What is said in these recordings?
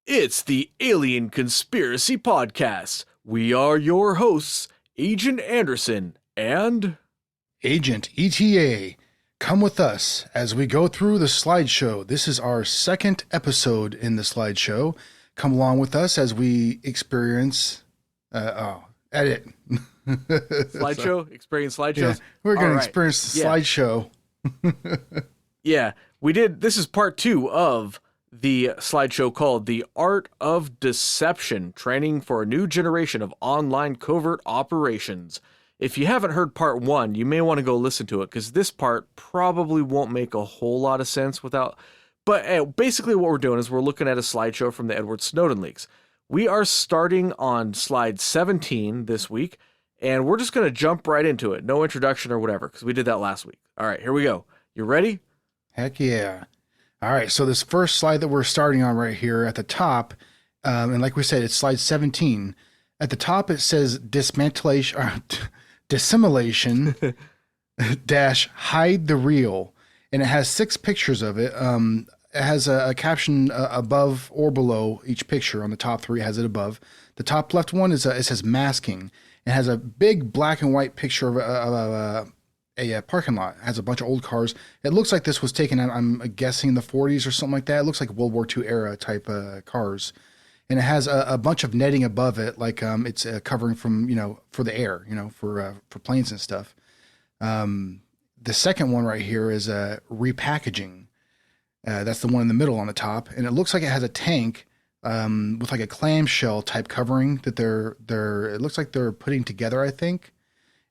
It's the Alien Conspiracy Podcast. We are your hosts, Agent Anderson and... Agent ETA. Come with us as we go through the slideshow. This is our second episode in the slideshow. Come along with us as we experience... edit. Slideshow? Experience slideshows? Yeah, we're going All to right. experience the Yeah. slideshow. Yeah, we did. This is part 2 of the slideshow called The Art of Deception, Training for a New Generation of Online Covert Operations. If you haven't heard part 1, you may want to go listen to it, because this part probably won't make a whole lot of sense without... But basically what we're doing is we're looking at a slideshow from the Edward Snowden leaks. We are starting on slide 17 this week, and we're just going to jump right into it. No introduction or whatever, because we did that last week. All right, here we go. You ready? Heck yeah. All right, so this first slide that we're starting on right here at the top, and like we said, it's slide 17. At the top, it says dissimulation dash hide the real, and it has 6 pictures of it. It has a caption above or below each picture. On the top 3, it has it above. The top left one is it says masking. It has a big black and white picture of a parking lot. It has a bunch of old cars. It looks like this was taken out, I'm guessing, in the 40s or something like that. It looks like World War II era type cars. And it has a bunch of netting above it, like it's covering from, for the air, for planes and stuff. The second one right here is repackaging. That's the one in the middle on the top. And it looks like it has a tank with like a clamshell type covering that it looks like they're putting together, I think.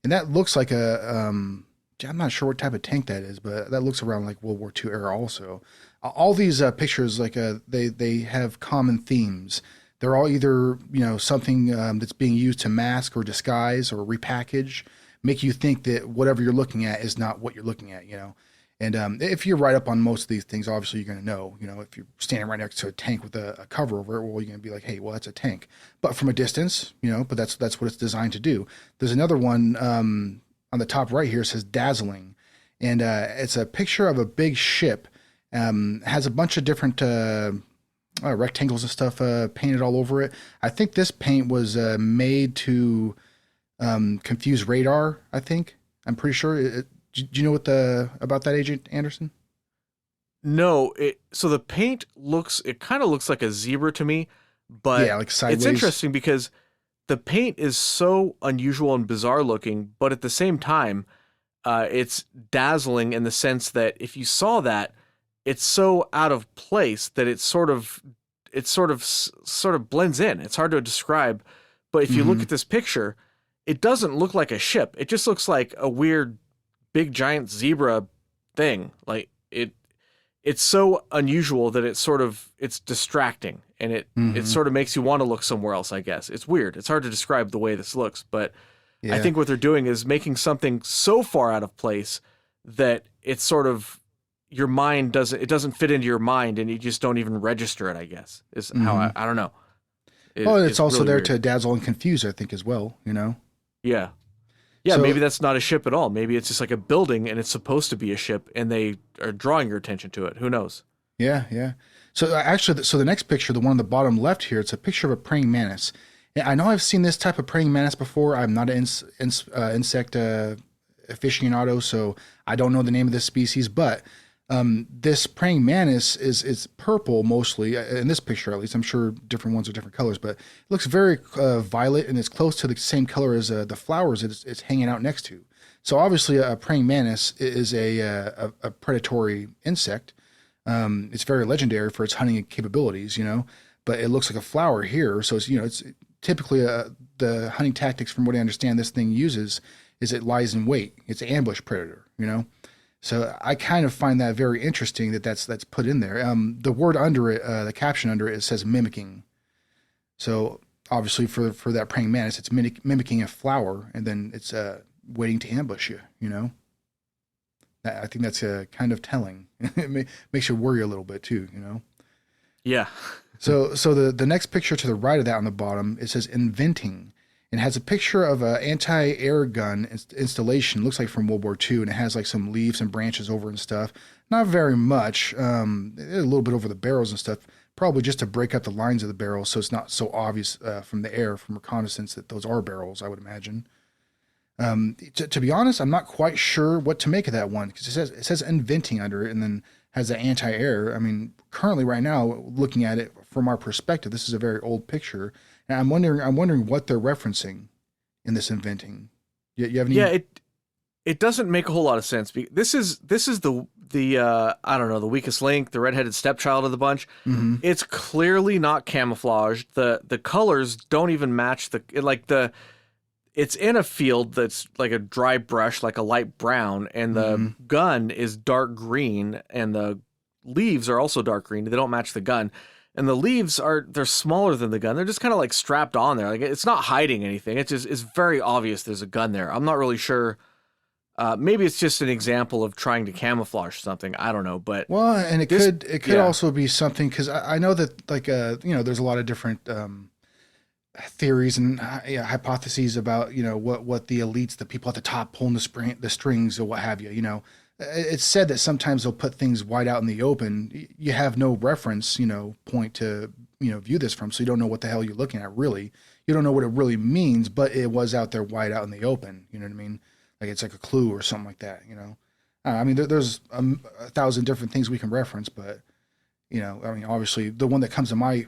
And that looks like I'm not sure what type of tank that is, but that looks around like World War II era also. All these pictures, like they have common themes. They're all either, something that's being used to mask or disguise or repackage, make you think that whatever you're looking at is not what you're looking at, And if you're right up on most of these things, obviously you're going to know, if you're standing right next to a tank with a cover over it, well, you're going to be like, hey, well, that's a tank. But from a distance, but that's what it's designed to do. There's another one on the top right here, says dazzling. And it's a picture of a big ship. Has a bunch of different rectangles and stuff painted all over it. I think this paint was made to confuse radar, I think. I'm pretty sure. Do you know about that, Agent Anderson? No, so the paint kind of looks like a zebra to me, but yeah, like sideways. It's interesting because the paint is so unusual and bizarre looking, but at the same time, it's dazzling in the sense that if you saw that, it's so out of place that it sort of blends in. It's hard to describe, but if you look at this picture, it doesn't look like a ship. It just looks like a weird big giant zebra thing. Like it's so unusual that it's distracting, and it sort of makes you want to look somewhere else, I guess. It's weird. It's hard to describe the way this looks, but yeah. I think what they're doing is making something so far out of place that it's sort of your mind doesn't fit into your mind, and you just don't even register it, I guess. Is how I don't know. It's also really there weird to dazzle and confuse, I think, as well, Yeah. Yeah, So- maybe that's not a ship at all. Maybe it's just like a building and it's supposed to be a ship and they are drawing your attention to it. Who knows? Yeah. So actually, the next picture, the one on the bottom left here, it's a picture of a praying mantis. And I know I've seen this type of praying mantis before. I'm not an insect aficionado, so I don't know the name of this species. But this praying mantis is purple mostly, in this picture at least. I'm sure different ones are different colors, but it looks very violet, and it's close to the same color as the flowers it's hanging out next to. So obviously a praying mantis is a predatory insect. It's very legendary for its hunting capabilities, but it looks like a flower here. So it's typically the hunting tactics, from what I understand, this thing uses is it lies in wait. It's an ambush predator, So I kind of find that very interesting that's put in there. The word under it, the caption under it says mimicking. So obviously for that praying mantis, it's mimicking a flower, and then it's waiting to ambush you, I think that's kind of telling. It makes you worry a little bit too, Yeah. So the next picture to the right of that on the bottom, it says inventing. It has a picture of an anti-air gun installation, looks like from World War II, and it has like some leaves and branches over and stuff. Not very much, a little bit over the barrels and stuff. probably just to break up the lines of the barrels so it's not so obvious from the air, from reconnaissance, that those are barrels, I would imagine. To be honest, I'm not quite sure what to make of that one, because it says inventing under it, and then has the anti-air. I mean, currently right now, looking at it from our perspective, this is a very old picture, and I'm wondering what they're referencing in this inventing. You have any? Yeah, it doesn't make a whole lot of sense. This is the I don't know, the weakest link, the redheaded stepchild of the bunch. Mm-hmm. It's clearly not camouflaged. The colors don't even match it's in a field that's like a dry brush, like a light brown, and the gun is dark green, and the leaves are also dark green. They don't match the gun. And the leaves they're smaller than the gun. They're just kind of like strapped on there. Like, it's not hiding anything. It's very obvious there's a gun there. I'm not really sure. Maybe it's just an example of trying to camouflage something. I don't know, but Well, and it could also be something, because I know that, like, there's a lot of different theories and hypotheses about what the elites, the people at the top pulling the strings or what have you. It's said that sometimes they'll put things wide out in the open. You have no reference point to view this from, so you don't know what the hell you're looking at. Really, you don't know what it really means, but it was out there wide out in the open. You know what I mean? Like, it's like a clue or something like that. I mean, there's a thousand different things we can reference, but I mean, obviously the one that comes to my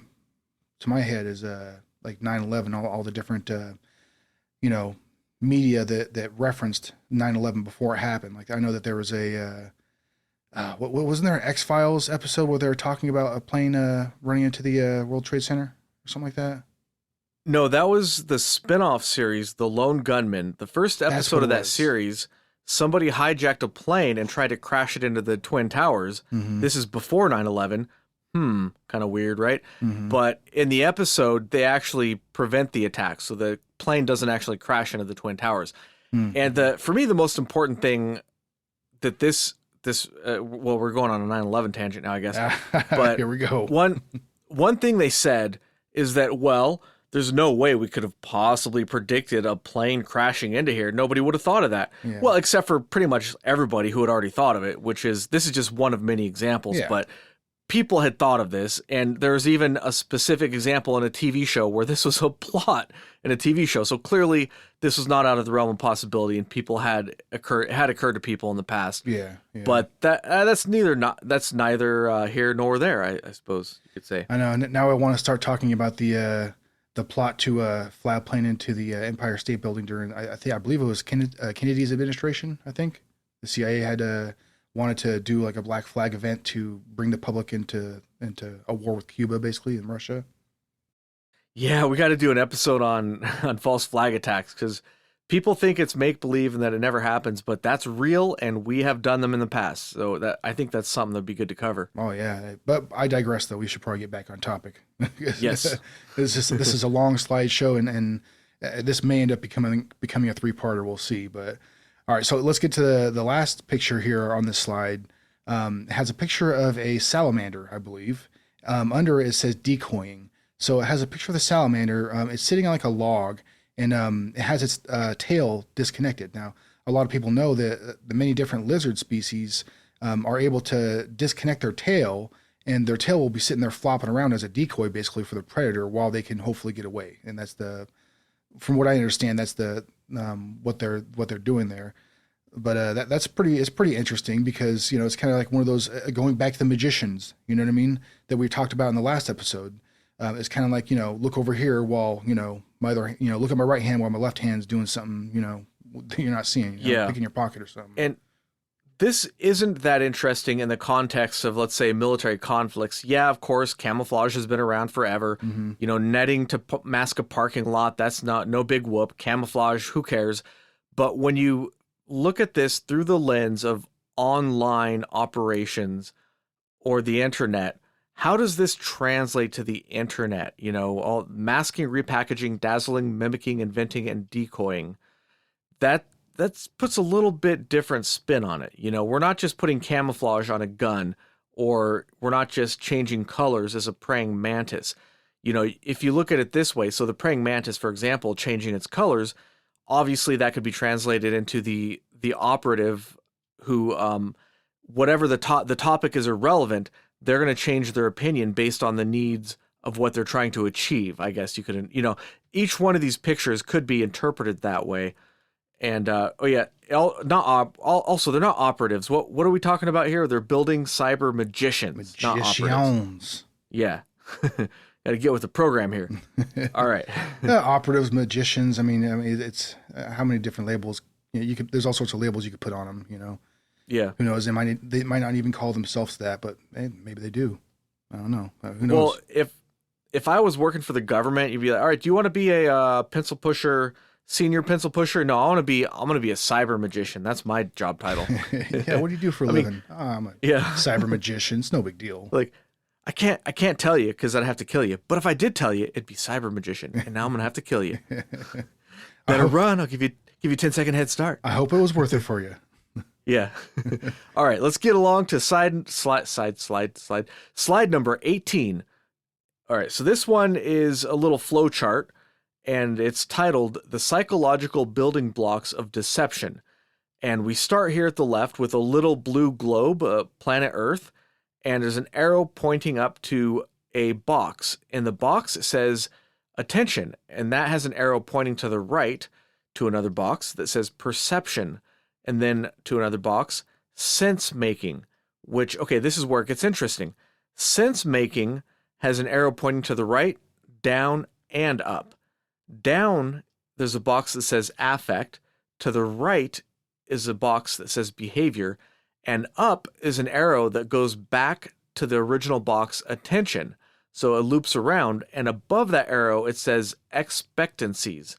head is like 9/11, all the different media that referenced 9/11 before it happened. Like, I know that there was what wasn't there an X-Files episode where they were talking about a plane running into the World Trade Center or something like that? no, that was the spin-off series, The Lone Gunman. The first episode of that series, somebody hijacked a plane and tried to crash it into the Twin Towers. Mm-hmm. This is before 9/11. Kind of weird, right? Mm-hmm. But in the episode, they actually prevent the attack, so the plane doesn't actually crash into the Twin Towers. Mm-hmm. And for me, the most important thing that well, we're going on a 9/11 tangent now, I guess. But here we go. One thing they said is that, well, there's no way we could have possibly predicted a plane crashing into here. Nobody would have thought of that. Yeah. Well, except for pretty much everybody who had already thought of it, this is just one of many examples. Yeah. But people had thought of this, and there's even a specific example in a TV show where this was a plot in a TV show. So clearly, this was not out of the realm of possibility, and had occurred to people in the past. Yeah. But that's neither here nor there, I suppose you could say. I know. Now I want to start talking about the plot to fly a plane into the Empire State Building during I believe it was Kennedy's administration. I think the CIA had wanted to do like a Black Flag event to bring the public into a war with Cuba, basically, in Russia. Yeah, we got to do an episode on false flag attacks, because people think it's make believe and that it never happens, but that's real, and we have done them in the past. So I think that's something that'd be good to cover. Oh yeah, but I digress. Though we should probably get back on topic. Yes, this is a long slideshow, and this may end up becoming a 3-parter. We'll see, but. All right, so let's get to the last picture here on this slide. It has a picture of a salamander, I believe. Under it says decoying. So it has a picture of the salamander. It's sitting on like a log, and it has its tail disconnected. Now, a lot of people know that the many different lizard species are able to disconnect their tail, and their tail will be sitting there flopping around as a decoy, basically, for the predator while they can hopefully get away. And that's from what I understand, that's what they're doing there. But it's pretty interesting, because it's kind of like one of those going back to the magicians, you know what I mean, that we talked about in the last episode. It's kind of like look over here while my other look at my right hand while my left hand's doing something you're not seeing, picking your pocket or something. And this isn't that interesting in the context of, let's say, military conflicts. Yeah, of course, camouflage has been around forever. Mm-hmm. Netting to mask a parking lot, that's no big whoop. Camouflage, who cares? But when you look at this through the lens of online operations or the internet, how does this translate to the internet? All masking, repackaging, dazzling, mimicking, inventing, and decoying. That puts a little bit different spin on it. We're not just putting camouflage on a gun, or we're not just changing colors as a praying mantis. If you look at it this way, so the praying mantis, for example, changing its colors, obviously that could be translated into the operative who, whatever the topic is irrelevant, they're going to change their opinion based on the needs of what they're trying to achieve. I guess you could, each one of these pictures could be interpreted that way. And also they're not operatives. What are we talking about here? They're building cyber magicians, not operatives. Magicians. Yeah. Got to get with the program here. All right. Operatives, magicians. I mean, it's how many different labels you could. There's all sorts of labels you could put on them. Yeah. Who knows? They might not even call themselves that, but maybe they do. I don't know. Who knows? Well, if I was working for the government, you'd be like, all right, do you want to be a pencil pusher, senior pencil pusher? No, I'm gonna be a cyber magician. That's my job title. Yeah. What do you do for a living? I'm a cyber magician. It's no big deal. Like, I can't tell you because I'd have to kill you. But if I did tell you, it'd be cyber magician, and now I'm gonna have to kill you. Better run. I'll give you 10-second head start. I hope it was worth it for you. Yeah. All right, let's get along to slide number 18. All right, so this one is a little flow chart, and it's titled "The Psychological Building Blocks of Deception." And we start here at the left with a little blue globe, planet Earth. And there's an arrow pointing up to a box. In the box, it says attention. And that has an arrow pointing to the right to another box that says perception. And then to another box, sense making, which, okay, this is where it gets interesting. Sense making has an arrow pointing to the right, down, and up. Down, there's a box that says affect. To the right is a box that says behavior. And up is an arrow that goes back to the original box, attention. So it loops around, and above that arrow, it says expectancies.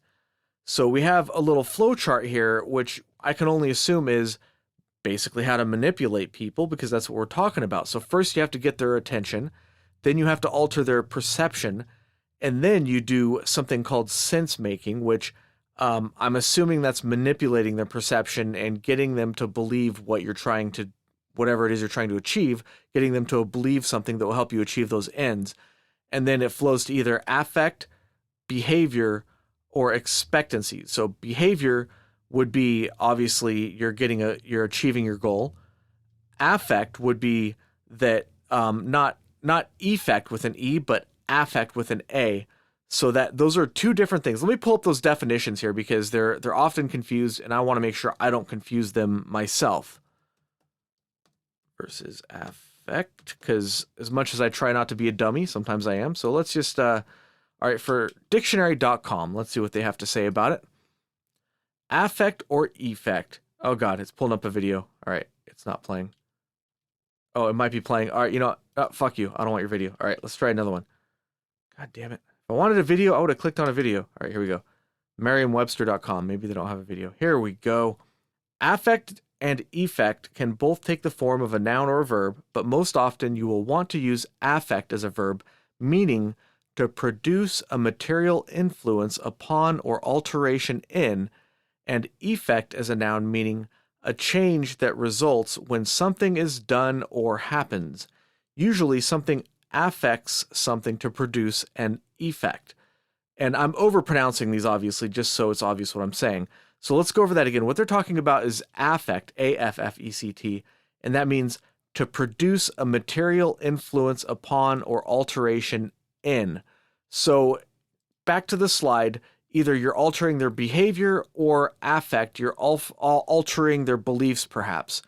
So we have a little flow chart here, which I can only assume is basically how to manipulate people, because that's what we're talking about. So first you have to get their attention, then you have to alter their perception, and then you do something called sense making, which I'm assuming that's manipulating their perception and getting them to believe whatever it is you're trying to achieve, getting them to believe something that will help you achieve those ends. And then it flows to either affect, behavior, or expectancy. So behavior would be, obviously, you're achieving your goal. Affect would be that not effect with an E, but affect with an A. So that those are two different things. Let me pull up those definitions here because they're often confused, and I want to make sure I don't confuse them myself. Versus affect, because as much as I try not to be a dummy, sometimes I am. So let's just all right, for dictionary.com, let's see what they have to say about it. Affect or effect. Oh god, it's pulling up a video. All right, it's not playing. Oh, it might be playing. All right, fuck you. I don't want your video. All right, let's try another one. God damn it. If I wanted a video, I would have clicked on a video. All right, here we go. Merriam-Webster.com. Maybe they don't have a video. Here we go. Affect and effect can both take the form of a noun or a verb, but most often you will want to use affect as a verb, meaning to produce a material influence upon or alteration in, and effect as a noun, meaning a change that results when something is done or happens. Usually something affects something to produce an effect. And I'm overpronouncing these, obviously, just so it's obvious what I'm saying. So let's go over that again. What they're talking about is affect, A-F-F-E-C-T, and that means to produce a material influence upon or alteration in. So back to the slide, either you're altering their behavior or affect, you're altering their beliefs perhaps.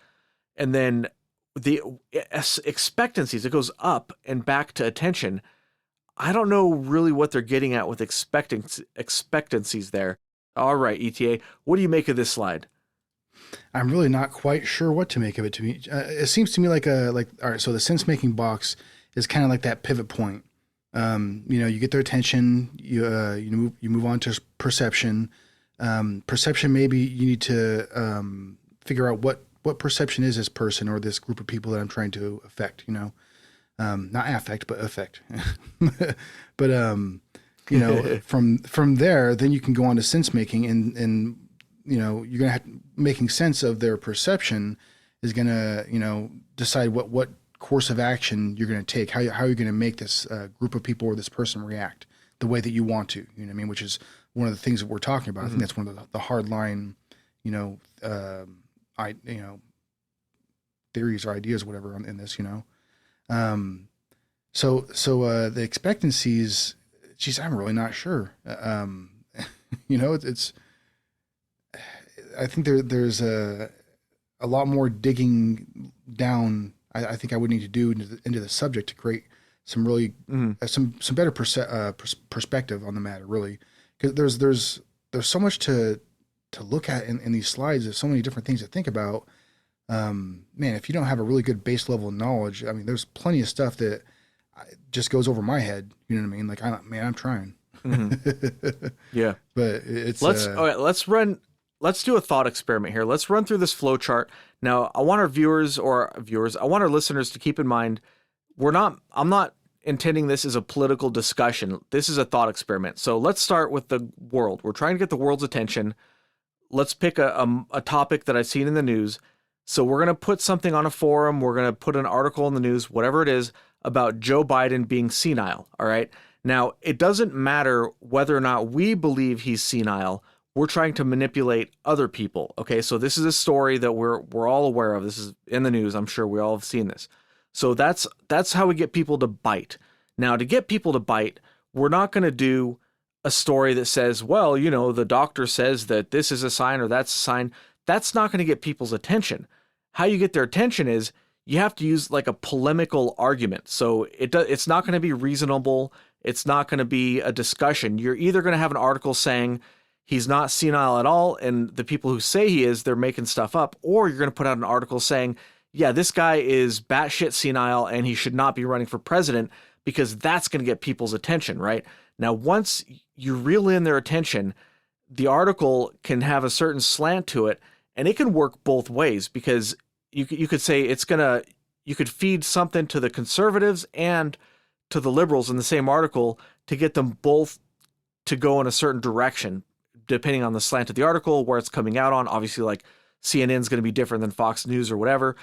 And then the expectancies, it goes up and back to attention. I don't know really what they're getting at with expectancies there. All right, ETA, what do you make of this slide? I'm really not quite sure what to make of it. To me, it seems to me like all right. So the sense making box is kind of like that pivot point. You get their attention. You move on to perception. Perception, maybe you need to figure out what perception is this person or this group of people that I'm trying to affect. Not affect, but affect. But from there, then you can go on to sense making, and you're gonna have making sense of their perception is gonna decide what course of action you're gonna take, how you're gonna make this group of people or this person react the way that you want to. You know what I mean? Which is one of the things that we're talking about. Mm-hmm. I think that's one of the hard line, theories or ideas, whatever in this. The expectancies, geez, I'm really not sure. It's I think there's a lot more digging down. I think I would need to do into the subject to create some really some better perspective on the matter, really, because there's so much to look at in these slides. There's so many different things to think about. Man, if you don't have a really good base level of knowledge, I mean, there's plenty of stuff that just goes over my head. You know what I mean? Like, I'm trying. Yeah, but it's let's do a thought experiment here. Let's run through this flow chart. Now, I want our I want our listeners to keep in mind, I'm not intending this as a political discussion. This is a thought experiment. So let's start with the world. We're trying to get the world's attention. Let's pick a topic that I've seen in the news. So we're going to put something on a forum. We're going to put an article in the news, whatever it is, about Joe Biden being senile. All right. Now, it doesn't matter whether or not we believe he's senile. We're trying to manipulate other people. Okay, so this is a story that we're all aware of. This is in the news. I'm sure we all have seen this. So that's how we get people to bite. Now, to get people to bite, we're not going to do a story that says, well, the doctor says that this is a sign or that's a sign. That's not going to get people's attention. How you get their attention is you have to use like a polemical argument. So it's not going to be reasonable. It's not going to be a discussion. You're either going to have an article saying he's not senile at all, and the people who say he is, they're making stuff up, or you're going to put out an article saying, yeah, this guy is batshit senile and he should not be running for president, because that's going to get people's attention, right? Now, once you reel in their attention, the article can have a certain slant to it, and it can work both ways, because you could say you could feed something to the conservatives and to the liberals in the same article to get them both to go in a certain direction, depending on the slant of the article, where it's coming out on. Obviously, like CNN's going to be different than Fox News or whatever,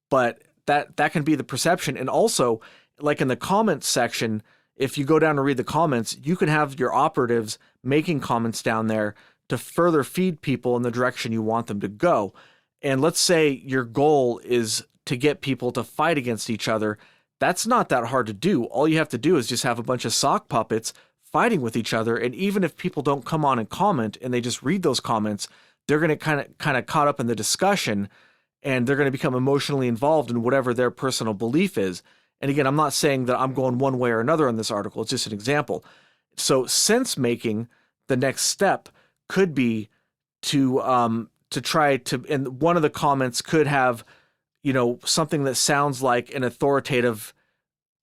but that can be the perception. And also, like in the comments section, if you go down and read the comments, you can have your operatives making comments down there to further feed people in the direction you want them to go. And let's say your goal is to get people to fight against each other. That's not that hard to do. All you have to do is just have a bunch of sock puppets fighting with each other. And even if people don't come on and comment and they just read those comments, they're going to kind of caught up in the discussion, and they're going to become emotionally involved in whatever their personal belief is. And again, I'm not saying that I'm going one way or another on this article. It's just an example. So sense making, the next step could be to try to, and one of the comments could have, something that sounds like an authoritative,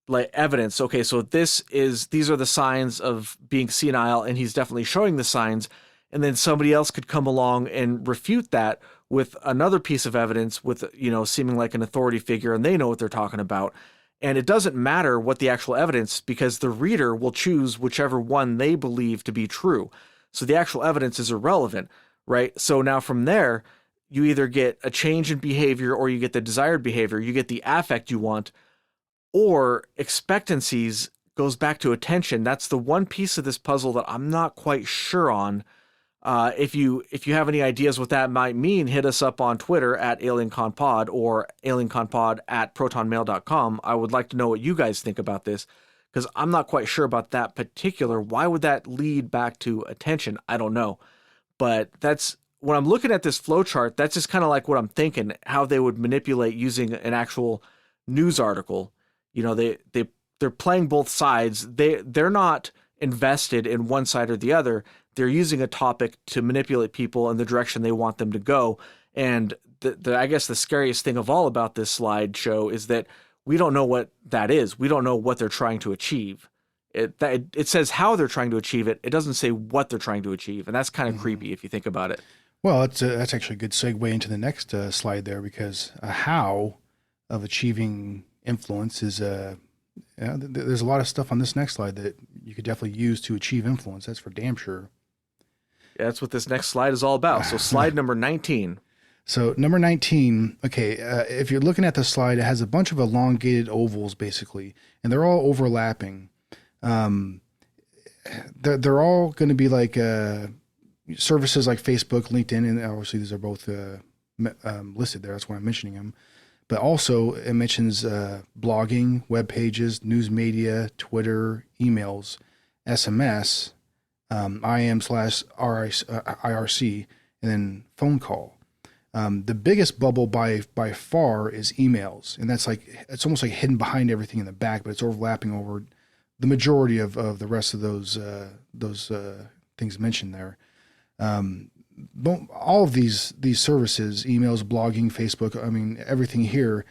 like, evidence. Okay, so these are the signs of being senile, and he's definitely showing the signs. And then somebody else could come along and refute that with another piece of evidence with, seeming like an authority figure, and they know what they're talking about. And it doesn't matter what the actual evidence, because the reader will choose whichever one they believe to be true. So the actual evidence is irrelevant, right? So now from there, you either get a change in behavior or you get the desired behavior. You get the affect you want, or expectancies goes back to attention. That's the one piece of this puzzle that I'm not quite sure on. If you have any ideas what that might mean, hit us up on Twitter at AlienConPod or AlienConPod at ProtonMail.com. I would like to know what you guys think about this, because I'm not quite sure about that particular. Why would that lead back to attention? I don't know. But that's, when I'm looking at this flowchart, that's just kind of like what I'm thinking, how they would manipulate using an actual news article. They're playing both sides. They're not invested in one side or the other. They're using a topic to manipulate people in the direction they want them to go. And I guess the scariest thing of all about this slideshow is that we don't know what that is. We don't know what they're trying to achieve. It says how they're trying to achieve it. It doesn't say what they're trying to achieve. And that's kind of creepy if you think about it. Well, that's actually a good segue into the next slide there, because a how of achieving influence is there's a lot of stuff on this next slide that you could definitely use to achieve influence. That's for damn sure. Yeah, that's what this next slide is all about. So slide number 19. So number 19, okay, if you're looking at the slide, it has a bunch of elongated ovals basically, and they're all overlapping. They're all going to be like services like Facebook, LinkedIn, and obviously these are both listed there. That's why I'm mentioning them. But also it mentions blogging, web pages, news media, Twitter, emails, SMS, IM/IRC, and then phone call. The biggest bubble by far is emails, and that's like it's almost like hidden behind everything in the back, but it's overlapping over the majority of the rest of those things mentioned there. All of these services, emails, blogging, Facebook, I mean, everything here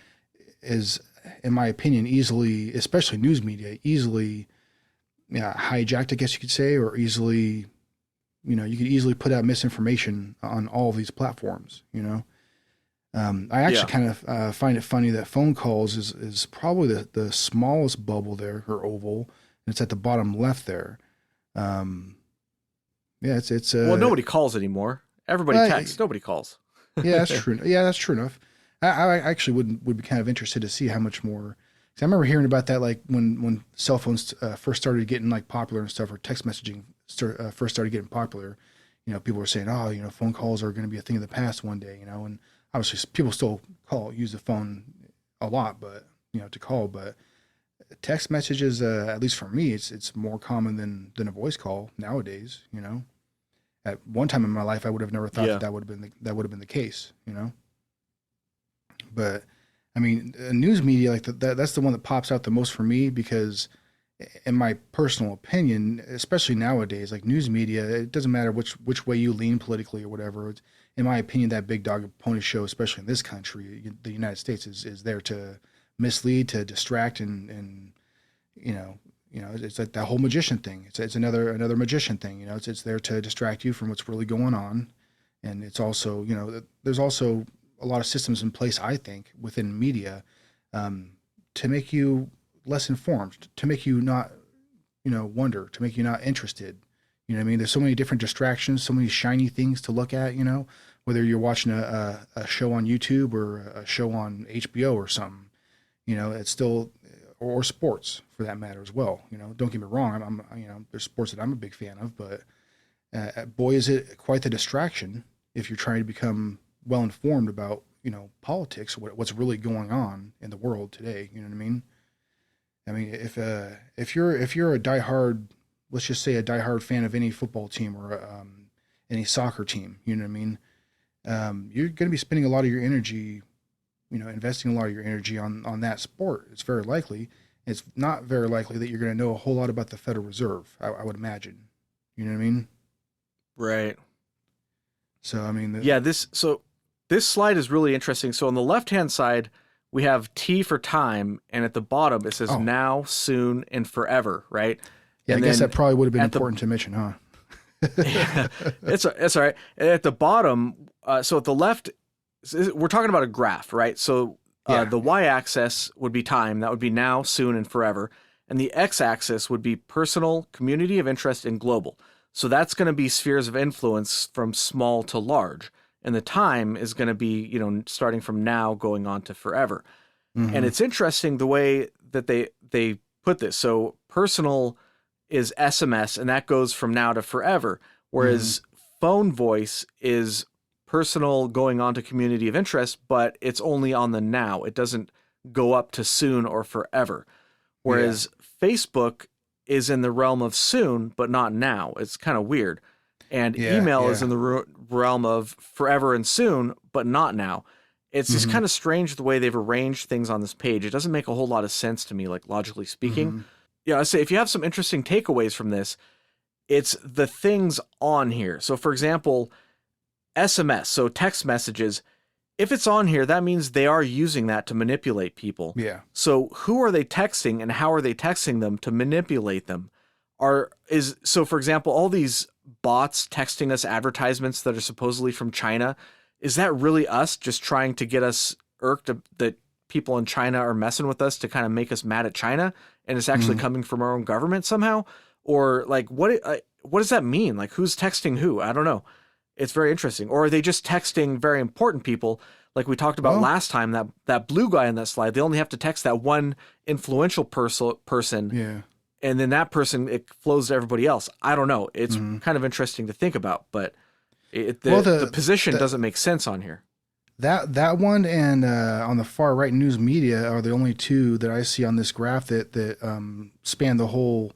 is, in my opinion, easily, especially news media, easily hijacked, I guess you could say, or easily, you could easily put out misinformation on all of these platforms, I actually kind of find it funny that phone calls is probably the smallest bubble there, or oval, and it's at the bottom left there. It's well, nobody calls anymore. Everybody texts. Nobody calls. Yeah, that's true. Yeah, that's true enough. I actually would be kind of interested to see how much more. Cause I remember hearing about that like when cell phones first started getting like popular and stuff, or text messaging first started getting popular. People were saying, oh, phone calls are going to be a thing of the past one day. And obviously people still use the phone a lot, but to call, but text messages, at least for me, it's more common than a voice call nowadays. At one time in my life, I would have never thought that would have been the case. But I mean, news media like that's the one that pops out the most for me, because in my personal opinion, especially nowadays, like news media, it doesn't matter which way you lean politically or whatever. In my opinion, that big dog and pony show, especially in this country, the United States, is there to mislead, to distract, and it's like that whole magician thing. It's another magician thing. It's there to distract you from what's really going on, and it's also there's also a lot of systems in place, I think, within media, to make you less informed, to make you not wonder, to make you not interested. You know what I mean? There's so many different distractions, so many shiny things to look at. Whether you're watching a show on YouTube or a show on HBO or something. It's still, or sports for that matter as well. Don't get me wrong. I'm there's sports that I'm a big fan of, but boy, is it quite the distraction if you're trying to become well informed about politics, what's really going on in the world today. You know what I mean? I mean, if you're a diehard, let's just say a diehard fan of any football team or any soccer team, you know what I mean? You're going to be spending a lot of your energy, investing a lot of your energy on that sport. It's very likely. It's not very likely that you're going to know a whole lot about the Federal Reserve, I would imagine. You know what I mean? Right. So, I mean... This slide is really interesting. So on the left-hand side, we have T for time, and at the bottom it says now, soon, and forever, right? Yeah, and I guess that probably would have been important to mention, huh? Yeah, it's all right. And at the bottom, so at the left, we're talking about a graph, right? So the y-axis would be time. That would be now, soon, and forever. And the x-axis would be personal, community of interest, and global. So that's going to be spheres of influence from small to large. And the time is going to be, starting from now going on to forever. Mm-hmm. And it's interesting the way that they put this. So personal is SMS, and that goes from now to forever. Whereas phone voice is personal going on to community of interest, but it's only on the now. It doesn't go up to soon or forever. Whereas Facebook is in the realm of soon, but not now. It's kind of weird. And email is in the realm of forever and soon, but not now. It's just kind of strange the way they've arranged things on this page. It doesn't make a whole lot of sense to me, like logically speaking. I say if you have some interesting takeaways from this, it's the things on here. So for example, SMS, so text messages, if it's on here, that means they are using that to manipulate people. Yeah. So who are they texting and how are they texting them to manipulate them? So for example, all these bots texting us advertisements that are supposedly from China, is that really us just trying to get us irked that people in China are messing with us to kind of make us mad at China, and it's actually coming from our own government somehow? Or like what does that mean? Like who's texting who? I don't know. It's very interesting. Or are they just texting very important people? Like we talked about last time, that blue guy in that slide, they only have to text that one influential person. Yeah. And then that person, it flows to everybody else. I don't know. It's kind of interesting to think about, but the position doesn't make sense on here. That one and on the far right, news media are the only two that I see on this graph that span the whole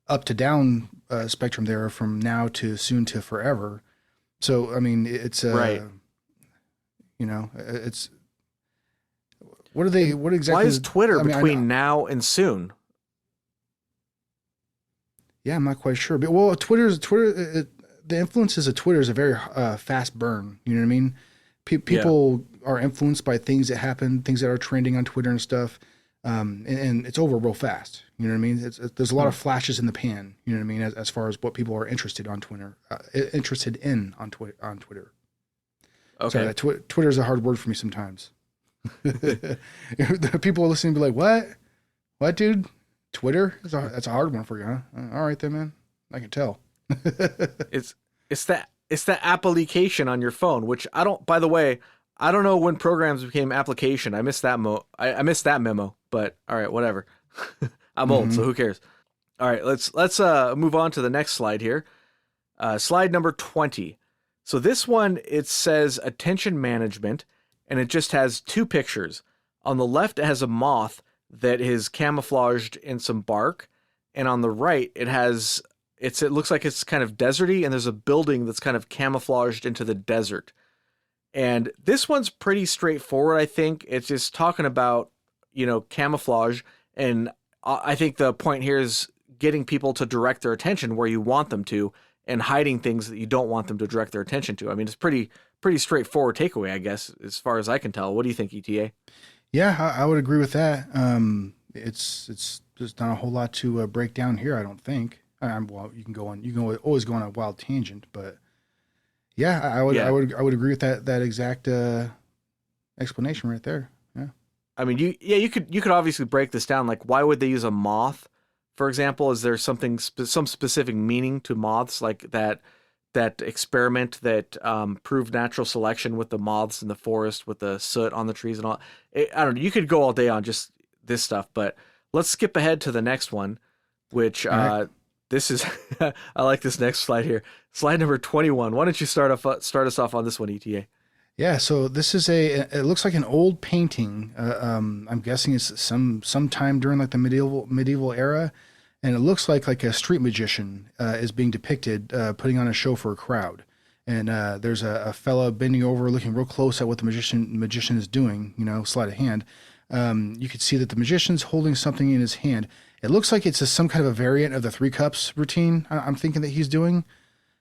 up to down spectrum there from now to soon to forever. So I mean, it's Right. it's what are they? What Why exactly? is Twitter I mean, I know, between now and soon? yeah, I'm not quite sure, but well, the influences of Twitter is a very fast burn. You know what I mean? Yeah. People are influenced by things that happen, things that are trending on Twitter and stuff, and it's over real fast. You know what I mean? There's a lot Hmm. of flashes in the pan. You know what I mean? As far as what people are interested on Twitter, interested in on Twitter. Sorry, Okay. Twitter is a hard word for me sometimes. The people listening be like, "What? What, dude? Twitter? That's a hard one for you, huh? All right, then, man. I can tell." It's it's that application on your phone, which I don't. By the way, I don't know when programs became application. I missed that I missed that memo. But all right, whatever. I'm old, Hmm. so who cares? All right, let's move on to the next slide here. Slide number 20. So this one, it says attention management, and it just has two pictures. On the left, it has a moth that is camouflaged in some bark, and on the right, it looks like it's kind of deserty, and there's a building that's kind of camouflaged into the desert. And this one's pretty straightforward, I think. It's just talking about, camouflage, and I think the point here is getting people to direct their attention where you want them to, and hiding things that you don't want them to direct their attention to. I mean, it's pretty straightforward takeaway, I guess, as far as I can tell. What do you think, ETA? Yeah, I would agree with that. It's just not a whole lot to break down here. I don't think. Well, you can go on. You can always go on a wild tangent, but yeah, Yeah. I would agree with that exact explanation right there. Yeah. I mean, you could obviously break this down. Like, why would they use a moth, for example? Is there some specific meaning to moths, like that experiment that proved natural selection with the moths in the forest with the soot on the trees and all? I don't know. You could go all day on just this stuff, but let's skip ahead to the next one, which All right. this is I like this next slide here. Slide number 21. Why don't you start us off on this one, ETA? Yeah, so this is it looks like an old painting. I'm guessing it's sometime during like the medieval era, and it looks like a street magician is being depicted putting on a show for a crowd. And there's a fella bending over, looking real close at what the magician is doing. Sleight of hand. You could see that the magician's holding something in his hand. It looks like it's some kind of a variant of the three cups routine. I'm thinking that he's doing.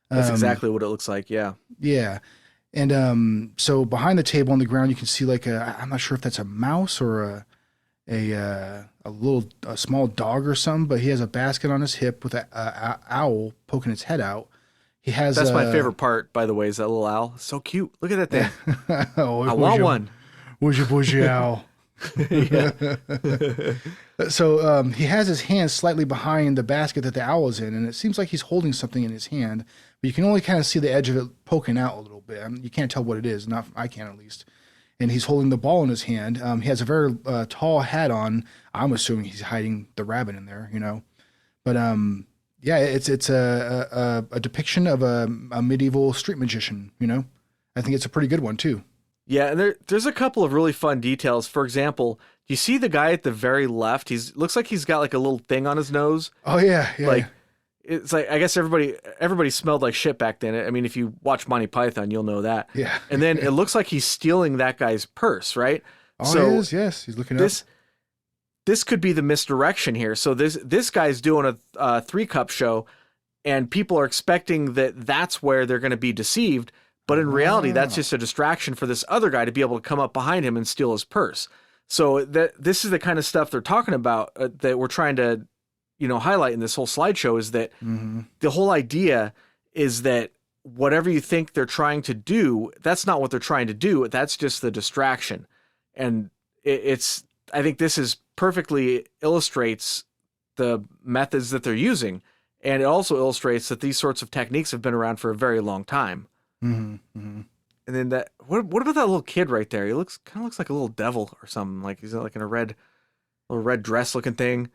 That's Um, exactly what it looks like. Yeah. yeah. And so behind the table on the ground, you can see like I'm not sure if that's a mouse or a small dog or something, but he has a basket on his hip with a owl poking its head out. He has That's my favorite part, by the way, is that little owl. It's so cute. Look at that thing. oh, I want one. where's your owl? Yeah. So he has his hand slightly behind the basket that the owl is in, and it seems like he's holding something in his hand, but you can only kind of see the edge of it poking out a little bit. I mean, you can't tell what it is. Not I can at least. And he's holding the ball in his hand. He has a very tall hat on. I'm assuming he's hiding the rabbit in there. But yeah, it's a depiction of a medieval street magician. I think it's a pretty good one too. Yeah, and there's a couple of really fun details. For example, you see the guy at the very left? He's looks like he's got like a little thing on his nose. Oh yeah, yeah, Like it's like I guess everybody smelled like shit back then. I mean, if you watch Monty Python, you'll know that. yeah. And then it looks like he's stealing that guy's purse, right? Oh, he So is. Yes, he's looking up. this could be the misdirection here. So this guy's doing a three cup show, and people are expecting that that's where they're going to be deceived. But in reality, that's Ah. just a distraction for this other guy to be able to come up behind him and steal his purse. So this is the kind of stuff they're talking about that we're trying to, highlight in this whole slideshow is that Mm-hmm. the whole idea is that whatever you think they're trying to do, that's not what they're trying to do. That's just the distraction. And I think this is perfectly illustrates the methods that they're using. And it also illustrates that these sorts of techniques have been around for a very long time. Mm-hmm. Mm-hmm. And then what about that little kid right there? He kind of looks like a little devil or something. Like he's like in a little red dress looking thing.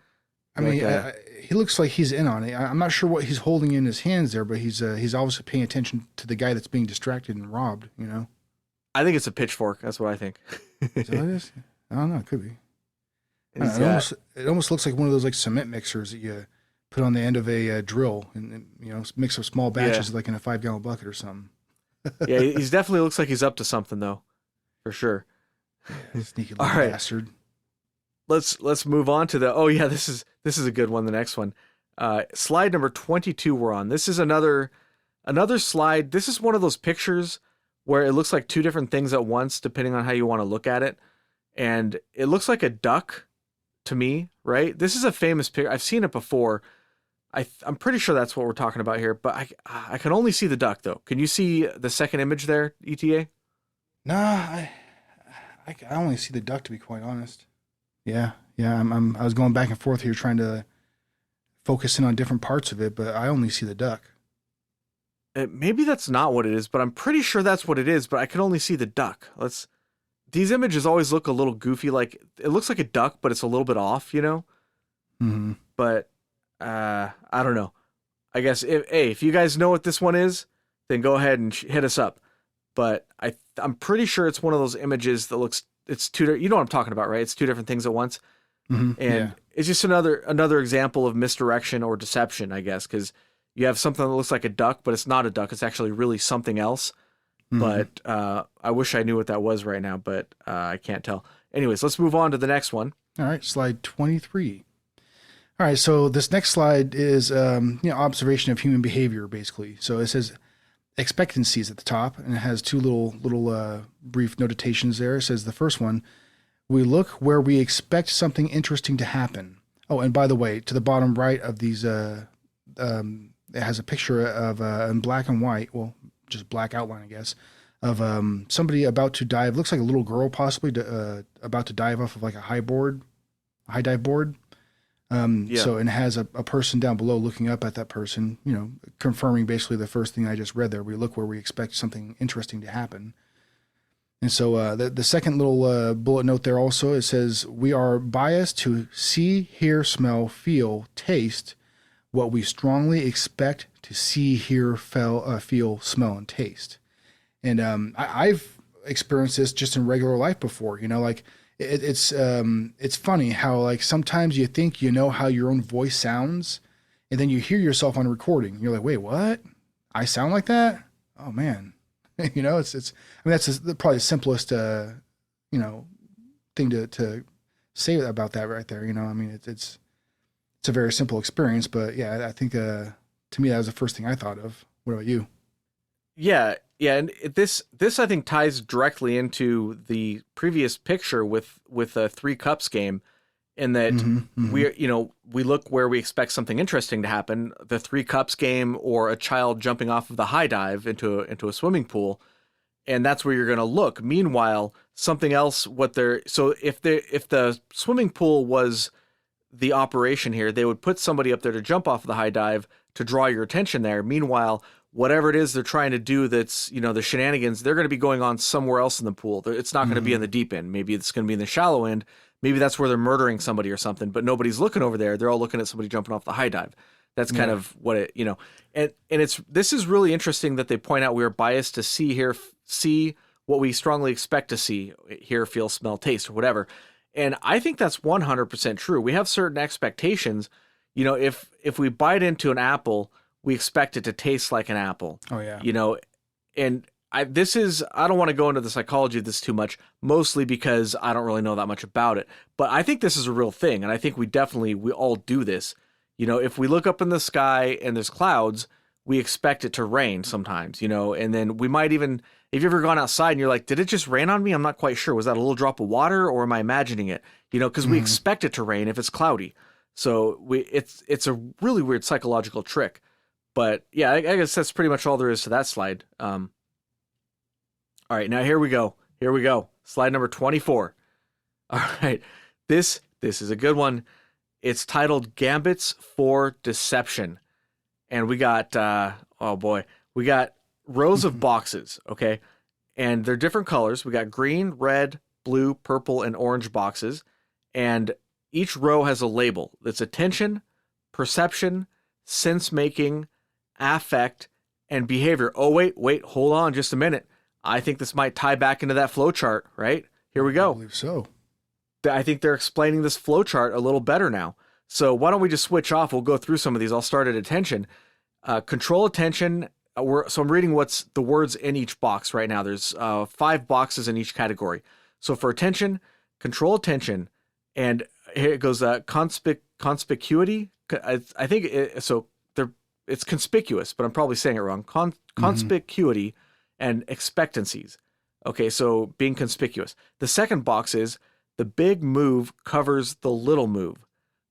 I Like mean, he looks like he's in on it. I'm not sure what he's holding in his hands there, but he's obviously paying attention to the guy that's being distracted and robbed. I think it's a pitchfork. That's what I think. Is that what it is? I don't know. It could be. And I he's don't know, got, it almost looks like one of those like cement mixers that you put on the end of a drill and mix up small batches like in a 5-gallon bucket or something. yeah, he's definitely looks like he's up to something though, for sure. Yeah, sneaky All little right. bastard. Let's move on to the. Oh yeah, this is a good one. The next one, slide number 22. We're on. This is another slide. This is one of those pictures where it looks like two different things at once, depending on how you want to look at it. And it looks like a duck to me, right? This is a famous picture. I've seen it before. I'm pretty sure that's what we're talking about here, but I can only see the duck though. Can you see the second image there, ETA? Nah, I only see the duck, to be quite honest. Yeah. I was going back and forth here trying to focus in on different parts of it, but I only see the duck. Maybe that's not what it is, but I'm pretty sure that's what it is, but I can only see the duck. These images always look a little goofy. Like it looks like a duck, but it's a little bit off, Mm-hmm. But I don't know. I guess if you guys know what this one is, then go ahead and hit us up. But I'm pretty sure it's one of those images that looks, it's two, you know what I'm talking about, right? It's two different things at once. Mm-hmm. And it's just another example of misdirection or deception, I guess, because you have something that looks like a duck, but it's not a duck. It's actually really something else. Mm-hmm. But I wish I knew what that was right now, but I can't tell. Anyways, let's move on to the next one. All right, slide 23. All right, so this next slide is observation of human behavior, basically. So it says expectancies at the top, and it has two little brief notations there. It says the first one, we look where we expect something interesting to happen. Oh, and by the way, to the bottom right of these, it has a picture of in black and white, well, just black outline, I guess, of somebody about to dive. Looks like a little girl possibly about to dive off of like a high dive board. So and it has a person down below looking up at that person, confirming basically the first thing I just read there. We look where we expect something interesting to happen. And so the second little bullet note there also, it says, we are biased to see, hear, smell, feel, taste what we strongly expect to see, hear, feel, smell, and taste. And I've experienced this just in regular life before, like it's funny how like sometimes you think you know how your own voice sounds, and then you hear yourself on a recording. You're like, wait, what? I sound like that? Oh man. It's I mean, that's probably the simplest, thing to say about that right there. I mean, it's a very simple experience, but yeah, I think, to me, that was the first thing I thought of. What about you? Yeah. And this I think ties directly into the previous picture with a Three Cups game, in that we look where we expect something interesting to happen, the Three Cups game, or a child jumping off of the high dive into a swimming pool, and that's where you're going to look. Meanwhile, something else, if the swimming pool was the operation here, they would put somebody up there to jump off of the high dive to draw your attention there. Meanwhile, whatever it is they're trying to do, that's, the shenanigans, they're going to be going on somewhere else in the pool. It's not going to be in the deep end. Maybe it's going to be in the shallow end. Maybe that's where they're murdering somebody or something, but nobody's looking over there. They're all looking at somebody jumping off the high dive. That's kind of what it, and this is really interesting that they point out we are biased to see what we strongly expect to see, hear, feel, smell, taste, or whatever. And I think that's 100% true. We have certain expectations. If we bite into an apple, we expect it to taste like an apple. Oh yeah. And I don't want to go into the psychology of this too much, mostly because I don't really know that much about it, but I think this is a real thing. And I think we all do this. If we look up in the sky and there's clouds, we expect it to rain sometimes, and then we might even, if you've ever gone outside and you're like, did it just rain on me? I'm not quite sure. Was that a little drop of water, or am I imagining it? Because we expect it to rain if it's cloudy. So it's a really weird psychological trick. But yeah, I guess that's pretty much all there is to that slide. All right, now here we go. Slide number 24. All right, this is a good one. It's titled Gambits for Deception. And we got, we got rows of boxes, okay? And they're different colors. We got green, red, blue, purple, and orange boxes. And each row has a label. It's attention, perception, sense-making, affect, and behavior. Oh, wait, hold on just a minute. I think this might tie back into that flow chart, right? Here we I go. believe so. I think they're explaining this flow chart a little better now. So why don't we just switch off? We'll go through some of these. I'll start at attention. Control attention. So I'm reading what's the words in each box right now. There's 5 boxes in each category. So for attention, control attention, and here it goes. Conspicuity. I think it's conspicuous, but I'm probably saying it wrong. Conspicuity and expectancies. Okay, so being conspicuous. The second box is the big move covers the little move.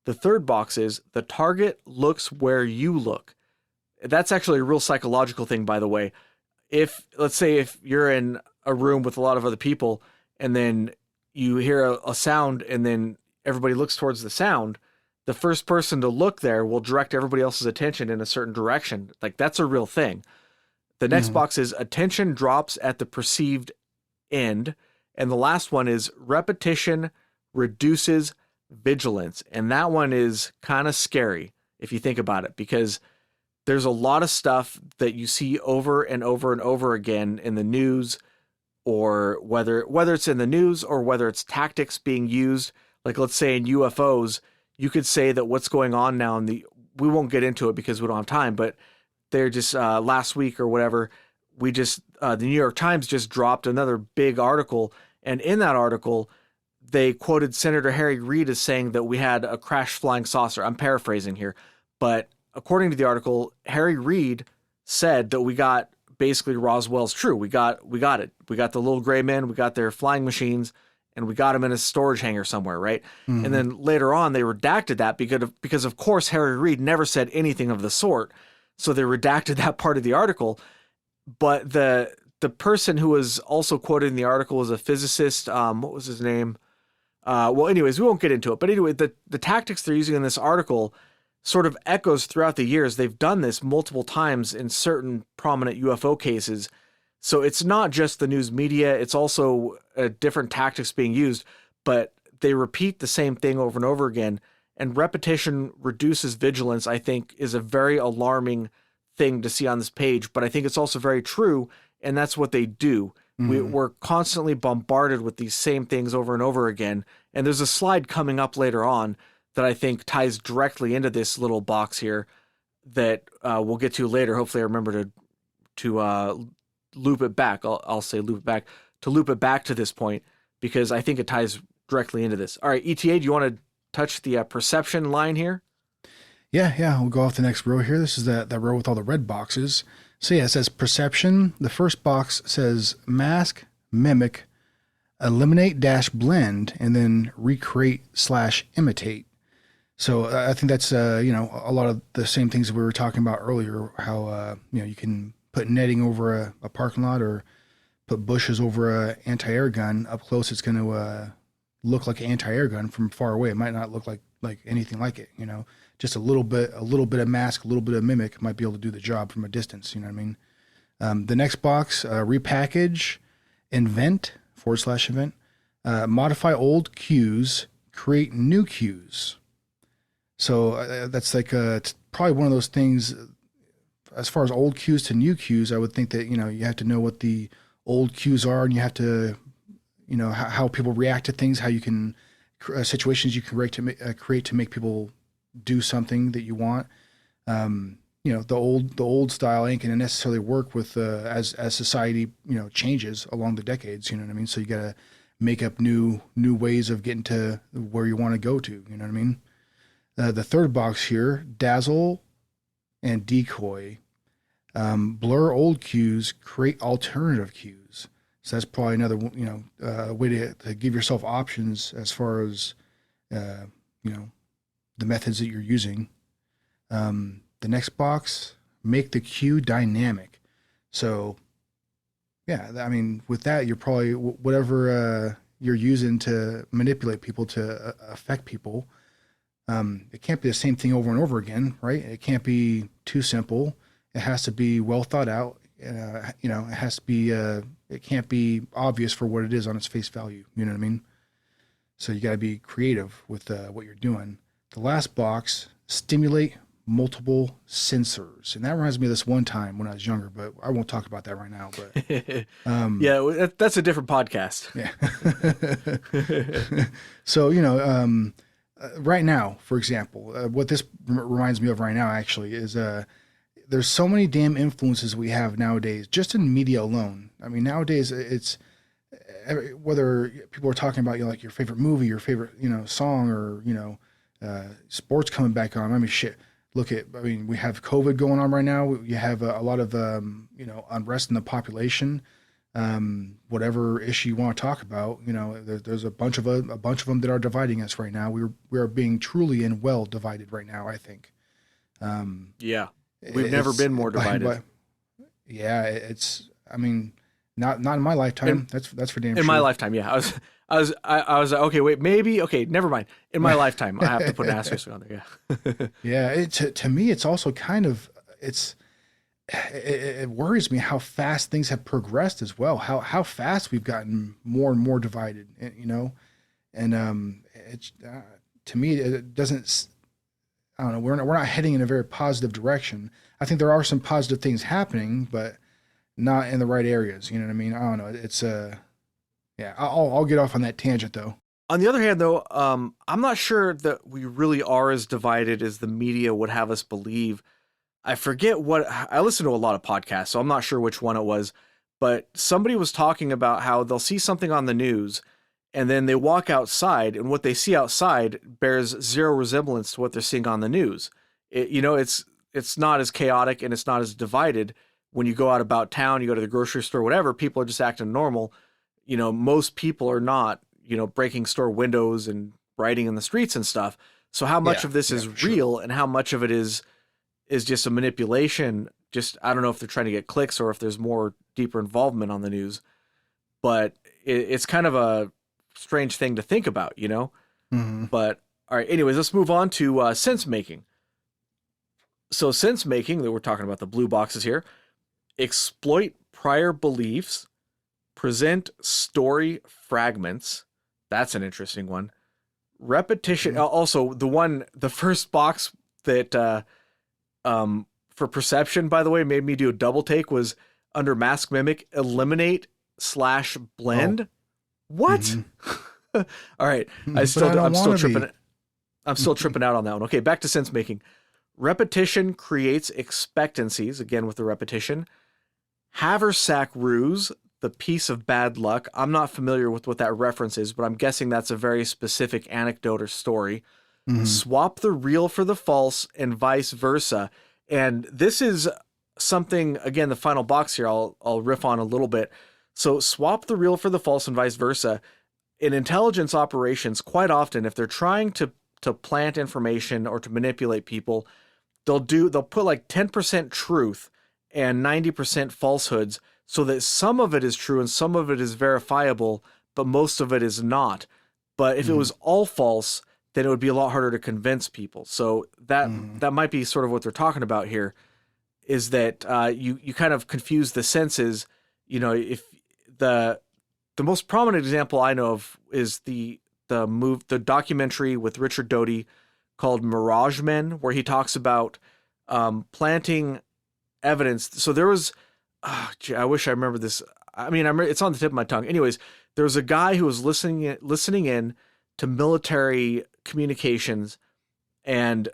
The third box is the target looks where you look. That's actually a real psychological thing, by the way. Let's say if you're in a room with a lot of other people and then you hear a sound and then everybody looks towards the sound, the first person to look there will direct everybody else's attention in a certain direction. Like, that's a real thing. The next box is attention drops at the perceived end. And the last one is repetition reduces vigilance. And that one is kind of scary if you think about it, because there's a lot of stuff that you see over and over and over again in the news, or whether it's in the news or whether it's tactics being used. Like, let's say in UFOs, you could say that what's going on now we won't get into it because we don't have time, but they're just last week or whatever, the New York Times just dropped another big article. And in that article, they quoted Senator Harry Reid as saying that we had a crash flying saucer. I'm paraphrasing here, but according to the article, Harry Reid said that we got basically Roswell's true. We got it. We got the little gray men, we got their flying machines, and we got them in a storage hangar somewhere, right? And then later on, they redacted that because of course Harry Reid never said anything of the sort. So they redacted that part of the article. But the person who was also quoted in the article was a physicist. What was his name? Well, anyways, we won't get into it. But anyway, the tactics they're using in this article sort of echoes throughout the years. They've done this multiple times in certain prominent UFO cases. So it's not just the news media. It's also different tactics being used, but they repeat the same thing over and over again. And repetition reduces vigilance, I think, is a very alarming thing to see on this page. But I think it's also very true, and that's what they do. We're constantly bombarded with these same things over and over again. And there's a slide coming up later on that I think ties directly into this little box here that we'll get to later. Hopefully I remember to loop it back. I'll say loop it back to this point, because I think it ties directly into this. All right, ETA, do you want to touch the perception line here? Yeah. We'll go off the next row here. This is that row with all the red boxes. So yeah, it says perception. The first box says mask, mimic, eliminate - blend, and then recreate / imitate. So I think that's a lot of the same things that we were talking about earlier. How you can put netting over a parking lot or put bushes over a anti-air gun. Up close, it's going to look like an anti-air gun. From far away, it might not look like anything like it. Just a little bit of mask, a little bit of mimic might be able to do the job from a distance. You know what I mean? The next box, repackage, invent / event, modify old cues, create new cues. So that's like it's probably one of those things. As far as old cues to new cues, I would think that you have to know what the old cues are, and you have to how people react to things, how you can situations you can create to make people do something that you want. The old style ain't going to necessarily work with as society changes along the decades. You know what I mean? So you got to make up new ways of getting to where you want to go to. You know what I mean? The third box here, dazzle and decoy, blur old cues, create alternative cues. So that's probably another way to give yourself options as far as the methods that you're using. The next box, make the cue dynamic. So yeah, I mean, with that, you're probably whatever you're using to manipulate people, to affect people. It can't be the same thing over and over again, right? It can't be too simple. It has to be well thought out. It has to be, it can't be obvious for what it is on its face value. You know what I mean? So you got to be creative with what you're doing. The last box, stimulate, multiple sensors. And that reminds me of this one time when I was younger, but I won't talk about that right now. But yeah, that's a different podcast. Yeah. So, right now, for example, what this reminds me of right now actually is there's so many damn influences we have nowadays, just in media alone. I mean, nowadays it's whether people are talking about like your favorite movie, your favorite song, or sports coming back on. I mean, shit. We have COVID going on right now. You have a lot of unrest in the population. Whatever issue you want to talk about, there's a bunch of them that are dividing us right now. We are being truly and well divided right now, I think. Yeah, we've never been more divided. Yeah, I mean, not in my lifetime. That's for damn sure. In my lifetime, yeah. I was like, okay, wait, maybe, okay, never mind. In my lifetime, I have to put an asterisk on there. Yeah. Yeah. To me, it's also kind of it worries me how fast things have progressed as well. How fast we've gotten more and more divided. And it's to me it doesn't. I don't know. We're not heading in a very positive direction. I think there are some positive things happening, but not in the right areas. You know what I mean? I don't know. It's yeah. I'll get off on that tangent though. On the other hand, though, I'm not sure that we really are as divided as the media would have us believe. I forget I listen to a lot of podcasts, so I'm not sure which one it was, but somebody was talking about how they'll see something on the news and then they walk outside and what they see outside bears zero resemblance to what they're seeing on the news. It's not as chaotic and it's not as divided. When you go out about town, you go to the grocery store, whatever, people are just acting normal. Most people are not, breaking store windows and riding in the streets and stuff. So how much of this is real and how much of it is just a manipulation? Just, I don't know if they're trying to get clicks or if there's more deeper involvement on the news, but it's kind of a strange thing to think about, Mm-hmm. But all right, anyways, let's move on to sense making. So sense making, that we're talking about the blue boxes here, exploit prior beliefs, present story fragments. That's an interesting one. Repetition. Mm-hmm. Also, the first box that for perception, by the way, made me do a double take was under mask mimic, eliminate / blend. Oh. What? Mm-hmm. All right. I'm still tripping out on that one. Okay, back to sense making. Repetition creates expectancies, again with the repetition. Haversack ruse, the piece of bad luck. I'm not familiar with what that reference is, but I'm guessing that's a very specific anecdote or story. Mm-hmm. Swap the real for the false and vice versa. And this is something, again, the final box here I'll riff on a little bit. So swap the real for the false and vice versa. In intelligence operations, quite often, if they're trying to plant information or to manipulate people, they'll put like 10% truth and 90% falsehoods so that some of it is true and some of it is verifiable, but most of it is not. But if it was all false, then it would be a lot harder to convince people. So that might be sort of what they're talking about here, is that you kind of confuse the senses. If the most prominent example I know of is the documentary with Richard Doty called Mirage Men, where he talks about planting evidence. So there was, I wish I remember this. I mean, it's on the tip of my tongue. Anyways, there was a guy who was listening in to military communications, and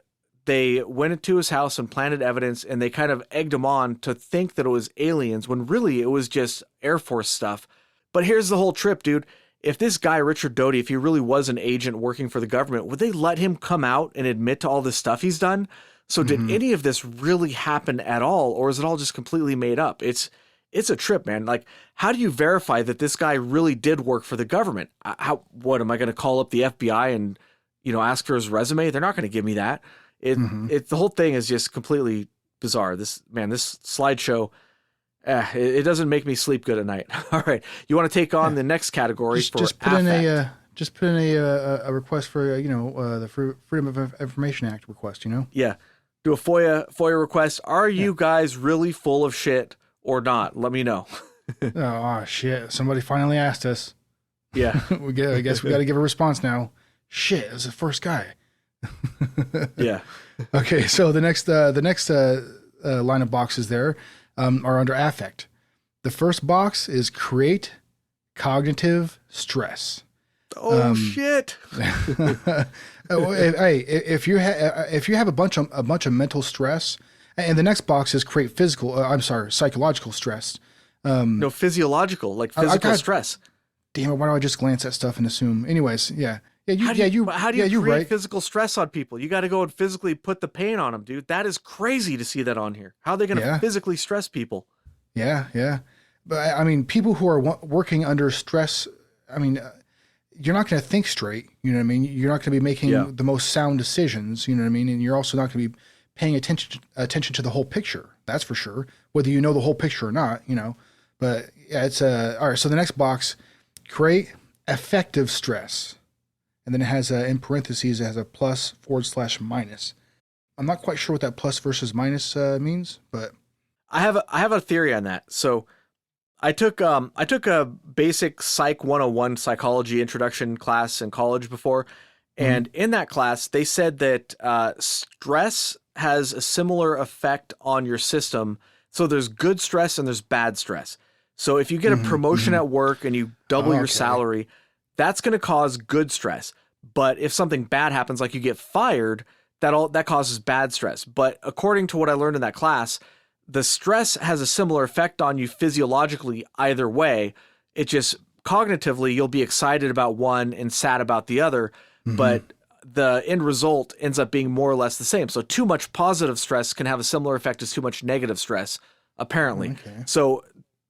they went into his house and planted evidence, and they kind of egged him on to think that it was aliens when really it was just Air Force stuff. But here's the whole trip, dude. If this guy, Richard Doty, if he really was an agent working for the government, would they let him come out and admit to all this stuff he's done? So did any of this really happen at all, or is it all just completely made up? It's a trip, man. Like, how do you verify that this guy really did work for the government? What am I going to call up the FBI and, ask for his resume? They're not going to give me that. The whole thing is just completely bizarre. This slideshow, it doesn't make me sleep good at night. All right. You want to take on the next category just put in a request for, the Freedom of Information Act request, Yeah. Do a FOIA request. Are you guys really full of shit or not? Let me know. Oh, shit. Somebody finally asked us. Yeah. I guess we got to give a response now. Shit, it was the first guy. Yeah. Okay, so the next line of boxes there are under affect. The first box is create cognitive stress. Oh shit. Hey, if you have a bunch of mental stress, and the next box is create psychological stress. No, physiological, like I physical got stress. Damn it, why do I just glance at stuff and assume? Anyways, yeah. How do you you create right. physical stress on people? You got to go and physically put the pain on them, dude. That is crazy to see that on here. How are they going to Yeah, physically stress people? yeah. But I mean, people who are working under stress, I mean, you're not going to think straight. You know what I mean? You're not going to be Yeah. making the most sound decisions. You know what I mean? And you're also not going to be paying attention to the whole picture. That's for sure. Whether you know the whole picture or not, you know. But yeah, it's all right. So the next box, create effective stress. And then it has in parentheses, it has a plus / minus. I'm not quite sure what that plus versus minus means, but I have a theory on that. So I took a basic Psych 101 psychology introduction class in college before, mhm. and in that class they said that stress has a similar effect on your system. So there's good stress and there's bad stress. So if you get a promotion at work and you double Oh, your okay. salary, that's going to cause good stress. But if something bad happens, like you get fired, that causes bad stress. But according to what I learned in that class, the stress has a similar effect on you physiologically either way. It just cognitively, you'll be excited about one and sad about the other, Hmm. but the end result ends up being more or less the same. So too much positive stress can have a similar effect as too much negative stress, apparently. Okay. So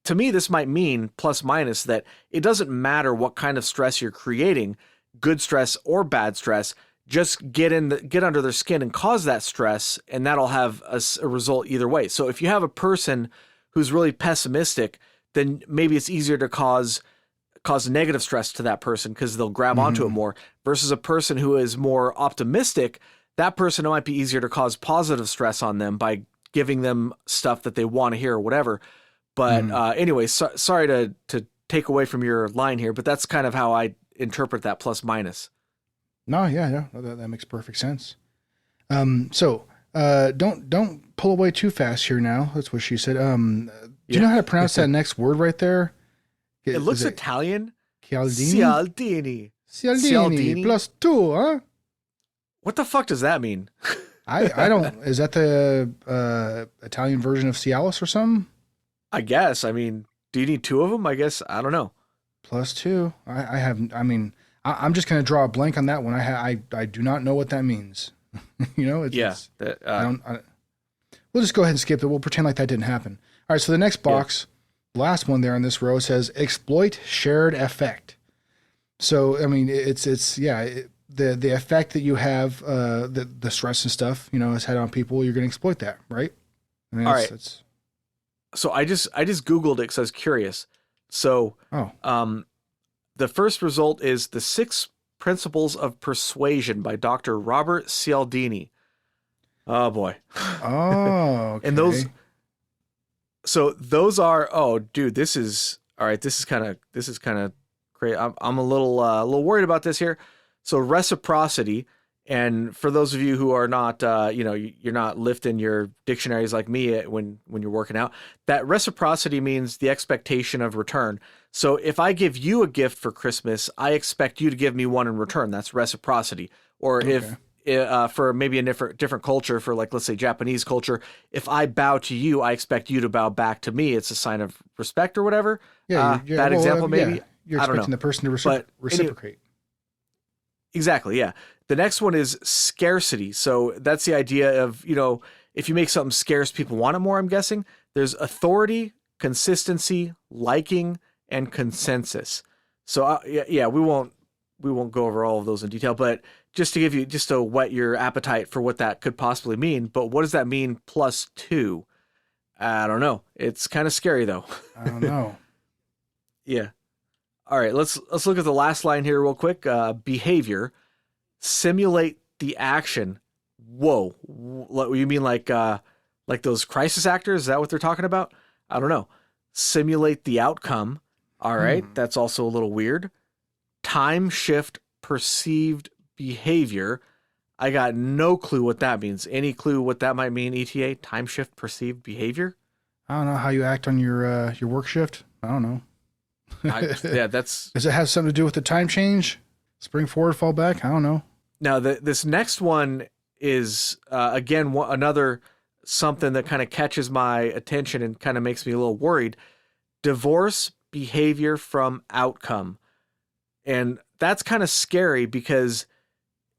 to me, this might mean plus minus that it doesn't matter what kind of stress you're creating, good stress or bad stress, just get under their skin and cause that stress, and that'll have a result either way. So if you have a person who's really pessimistic, then maybe it's easier to cause negative stress to that person because they'll grab onto it Hmm. more, versus a person who is more optimistic. That person, it might be easier to cause positive stress on them by giving them stuff that they want to hear or whatever. But Hmm. anyway, sorry to take away from your line here, but that's kind of how I interpret that plus minus. No, yeah, no, that makes perfect sense. So don't pull away too fast here now. That's what she said. Do you Yeah. know how to pronounce that next word right there? It Is looks it Italian. Cialdini? Cialdini. Cialdini Cialdini. plus two, huh? What the fuck does that mean? I don't. Is that the Italian version of Cialis or something? I guess. I mean, do you need two of them? I guess. I don't know. Plus two. I have. I mean, I'm just gonna draw a blank on that one. I do not know what that means. You know, Yeah. I don't. We'll just go ahead and skip it. We'll pretend like that didn't happen. All right. So the next Yeah. box, last one there on this row says exploit shared effect. So I mean, it's yeah. The effect that you have, the stress and stuff, you know, has had on people, you're going to exploit that, right? I mean, All right. it's So I just Googled it because I was curious. So oh the first result is the 6 Principles of Persuasion by Dr. Robert Cialdini. Oh boy. oh And those, okay. so those are, oh dude, this is all right. This is kind of crazy. I'm a little worried about this here. So reciprocity, and for those of you who are not, you're not lifting your dictionaries like me when you're working out, that reciprocity means the expectation of return. So if I give you a gift for Christmas, I expect you to give me one in return. That's reciprocity. Or Okay. if for maybe a different culture, for like let's say Japanese culture, if I bow to you, I expect you to bow back to me. It's a sign of respect or whatever. Yeah, yeah. Bad Well, example yeah, maybe. you're I don't know. expecting the person to But any, reciprocate. exactly, yeah. The next one is scarcity. So that's the idea of, if you make something scarce, people want it more, I'm guessing. There's authority, consistency, liking, and consensus. So yeah, we won't go over all of those in detail, but just to whet your appetite for what that could possibly mean. But what does that mean plus two? I don't know. It's kind of scary though. I don't know. Yeah. All right, let's look at the last line here real quick. Behavior, simulate the action. Whoa, what you mean like those crisis actors? Is that what they're talking about? I don't know. Simulate the outcome. All right, Hmm. that's also a little weird. Time shift perceived behavior. I got no clue what that means. Any clue what that might mean, ETA? Time shift perceived behavior? I don't know how you act on your work shift. I don't know. Yeah, that's... Does it have something to do with the time change? Spring forward, fall back? I don't know. Now, this next one is, again, another something that kind of catches my attention and kind of makes me a little worried. Divorce behavior from outcome. And that's kind of scary because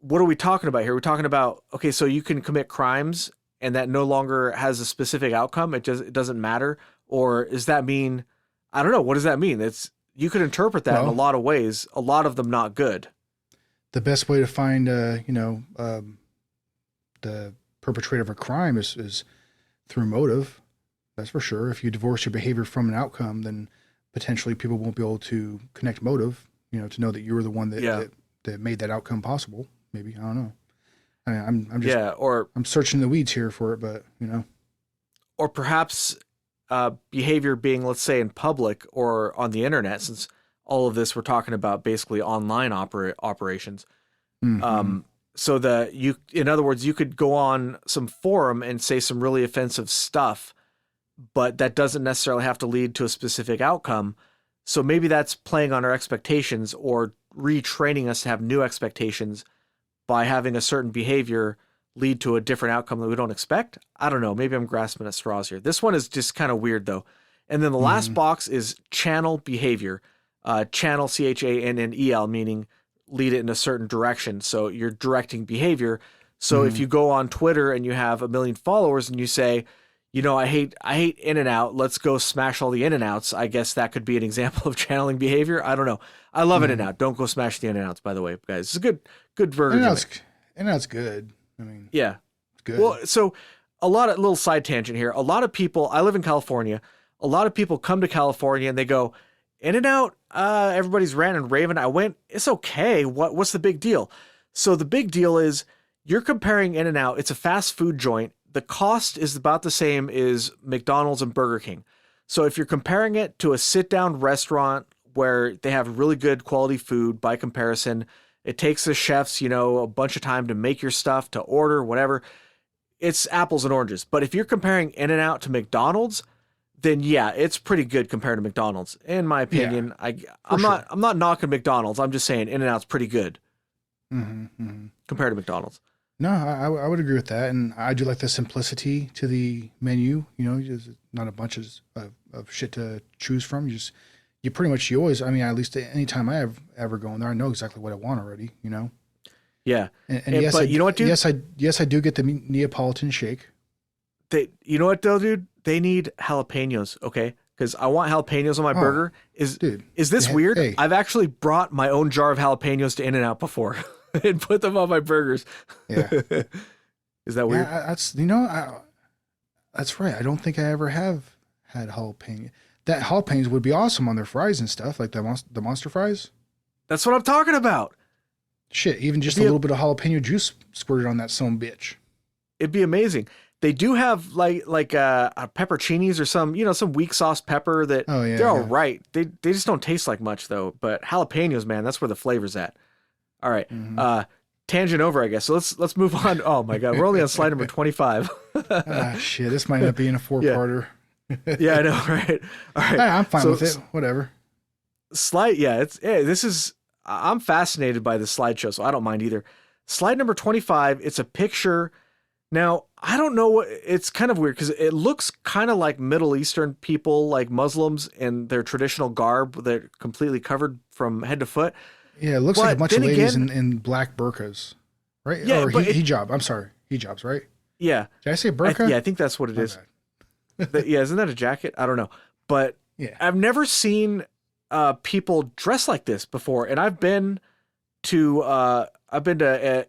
what are we talking about here? We're talking about, okay, so you can commit crimes and that no longer has a specific outcome. It doesn't matter. Or does that mean, I don't know. What does that mean? You could interpret that in a lot of ways, a lot of them not good. The best way to find, the perpetrator of a crime is through motive. That's for sure. If you divorce your behavior from an outcome, then potentially people won't be able to connect motive, to know that you were the one that made that outcome possible. Maybe, I don't know. I mean, I'm just, I'm searching the weeds here for it, but or perhaps behavior being, let's say, in public or on the internet, since all of this we're talking about basically online operations. Mm-hmm. So in other words, you could go on some forum and say some really offensive stuff, but that doesn't necessarily have to lead to a specific outcome. So maybe that's playing on our expectations or retraining us to have new expectations by having a certain behavior lead to a different outcome that we don't expect. I don't know. Maybe I'm grasping at straws here. This one is just kind of weird though. And then the last box is channel behavior. Channel, CHANNEL, meaning lead it in a certain direction. So you're directing behavior. So if you go on Twitter and you have 1 million followers and you say, I hate In-N-Out, let's go smash all the In-N-Outs. I guess that could be an example of channeling behavior. I don't know. I love In-N-Out. Don't go smash the In-N-Outs, by the way, guys. It's a good burger. In-N-Out's good. I mean, yeah, it's good. Well, so a little side tangent here. A lot of people, I live in California. A lot of people come to California and they go, In-N-Out, everybody's ranting and raving. I went, it's okay. What's the big deal? So the big deal is you're comparing In-N-Out. It's a fast food joint. The cost is about the same as McDonald's and Burger King. So if you're comparing it to a sit-down restaurant where they have really good quality food by comparison, it takes the chefs, a bunch of time to make your stuff, to order, whatever. It's apples and oranges. But if you're comparing In-N-Out to McDonald's, then yeah, it's pretty good compared to McDonald's. In my opinion, I'm not knocking McDonald's. I'm just saying In-N-Out's pretty good compared to McDonald's. No, I would agree with that, and I do like the simplicity to the menu. Just not a bunch of shit to choose from. You pretty much always. I mean, at least anytime I ever go in there, I know exactly what I want already. Yeah, and yes, but you know what, dude? Yes, I do get the Neapolitan shake. You know what, though, dude? They need jalapenos, okay? Because I want jalapenos on my burger. Is this weird? Hey. I've actually brought my own jar of jalapenos to In-N-Out before. And put them on my burgers. Yeah. Is that weird? Yeah, that's right. I don't think I ever have had jalapeno. That jalapenos would be awesome on their fries and stuff, like the monster fries. That's what I'm talking about. Shit, even just a little bit of jalapeno juice squirted on that son bitch. It'd be amazing. They do have like pepperoncinis or some weak sauce pepper that they're all right. They just don't taste like much though. But jalapenos, man, that's where the flavor's at. All right. Tangent over, I guess. So let's move on. Oh my God. We're only on slide number 25. Shit. This might end up being a 4-parter. Yeah, I know. Right. All right. I'm fine with it. Whatever. I'm fascinated by the slideshow, so I don't mind either. Slide number 25. It's a picture. Now, I don't know it's kind of weird because it looks kind of like Middle Eastern people, like Muslims in their traditional garb. They're completely covered from head to foot. Yeah, it looks like a bunch of ladies in black burqas, right? Yeah, or hijab. I'm sorry, hijabs, right? Yeah. Did I say burqa? I think that's what it is. Yeah, isn't that a jacket? I don't know. But I've never seen people dress like this before. And I've been to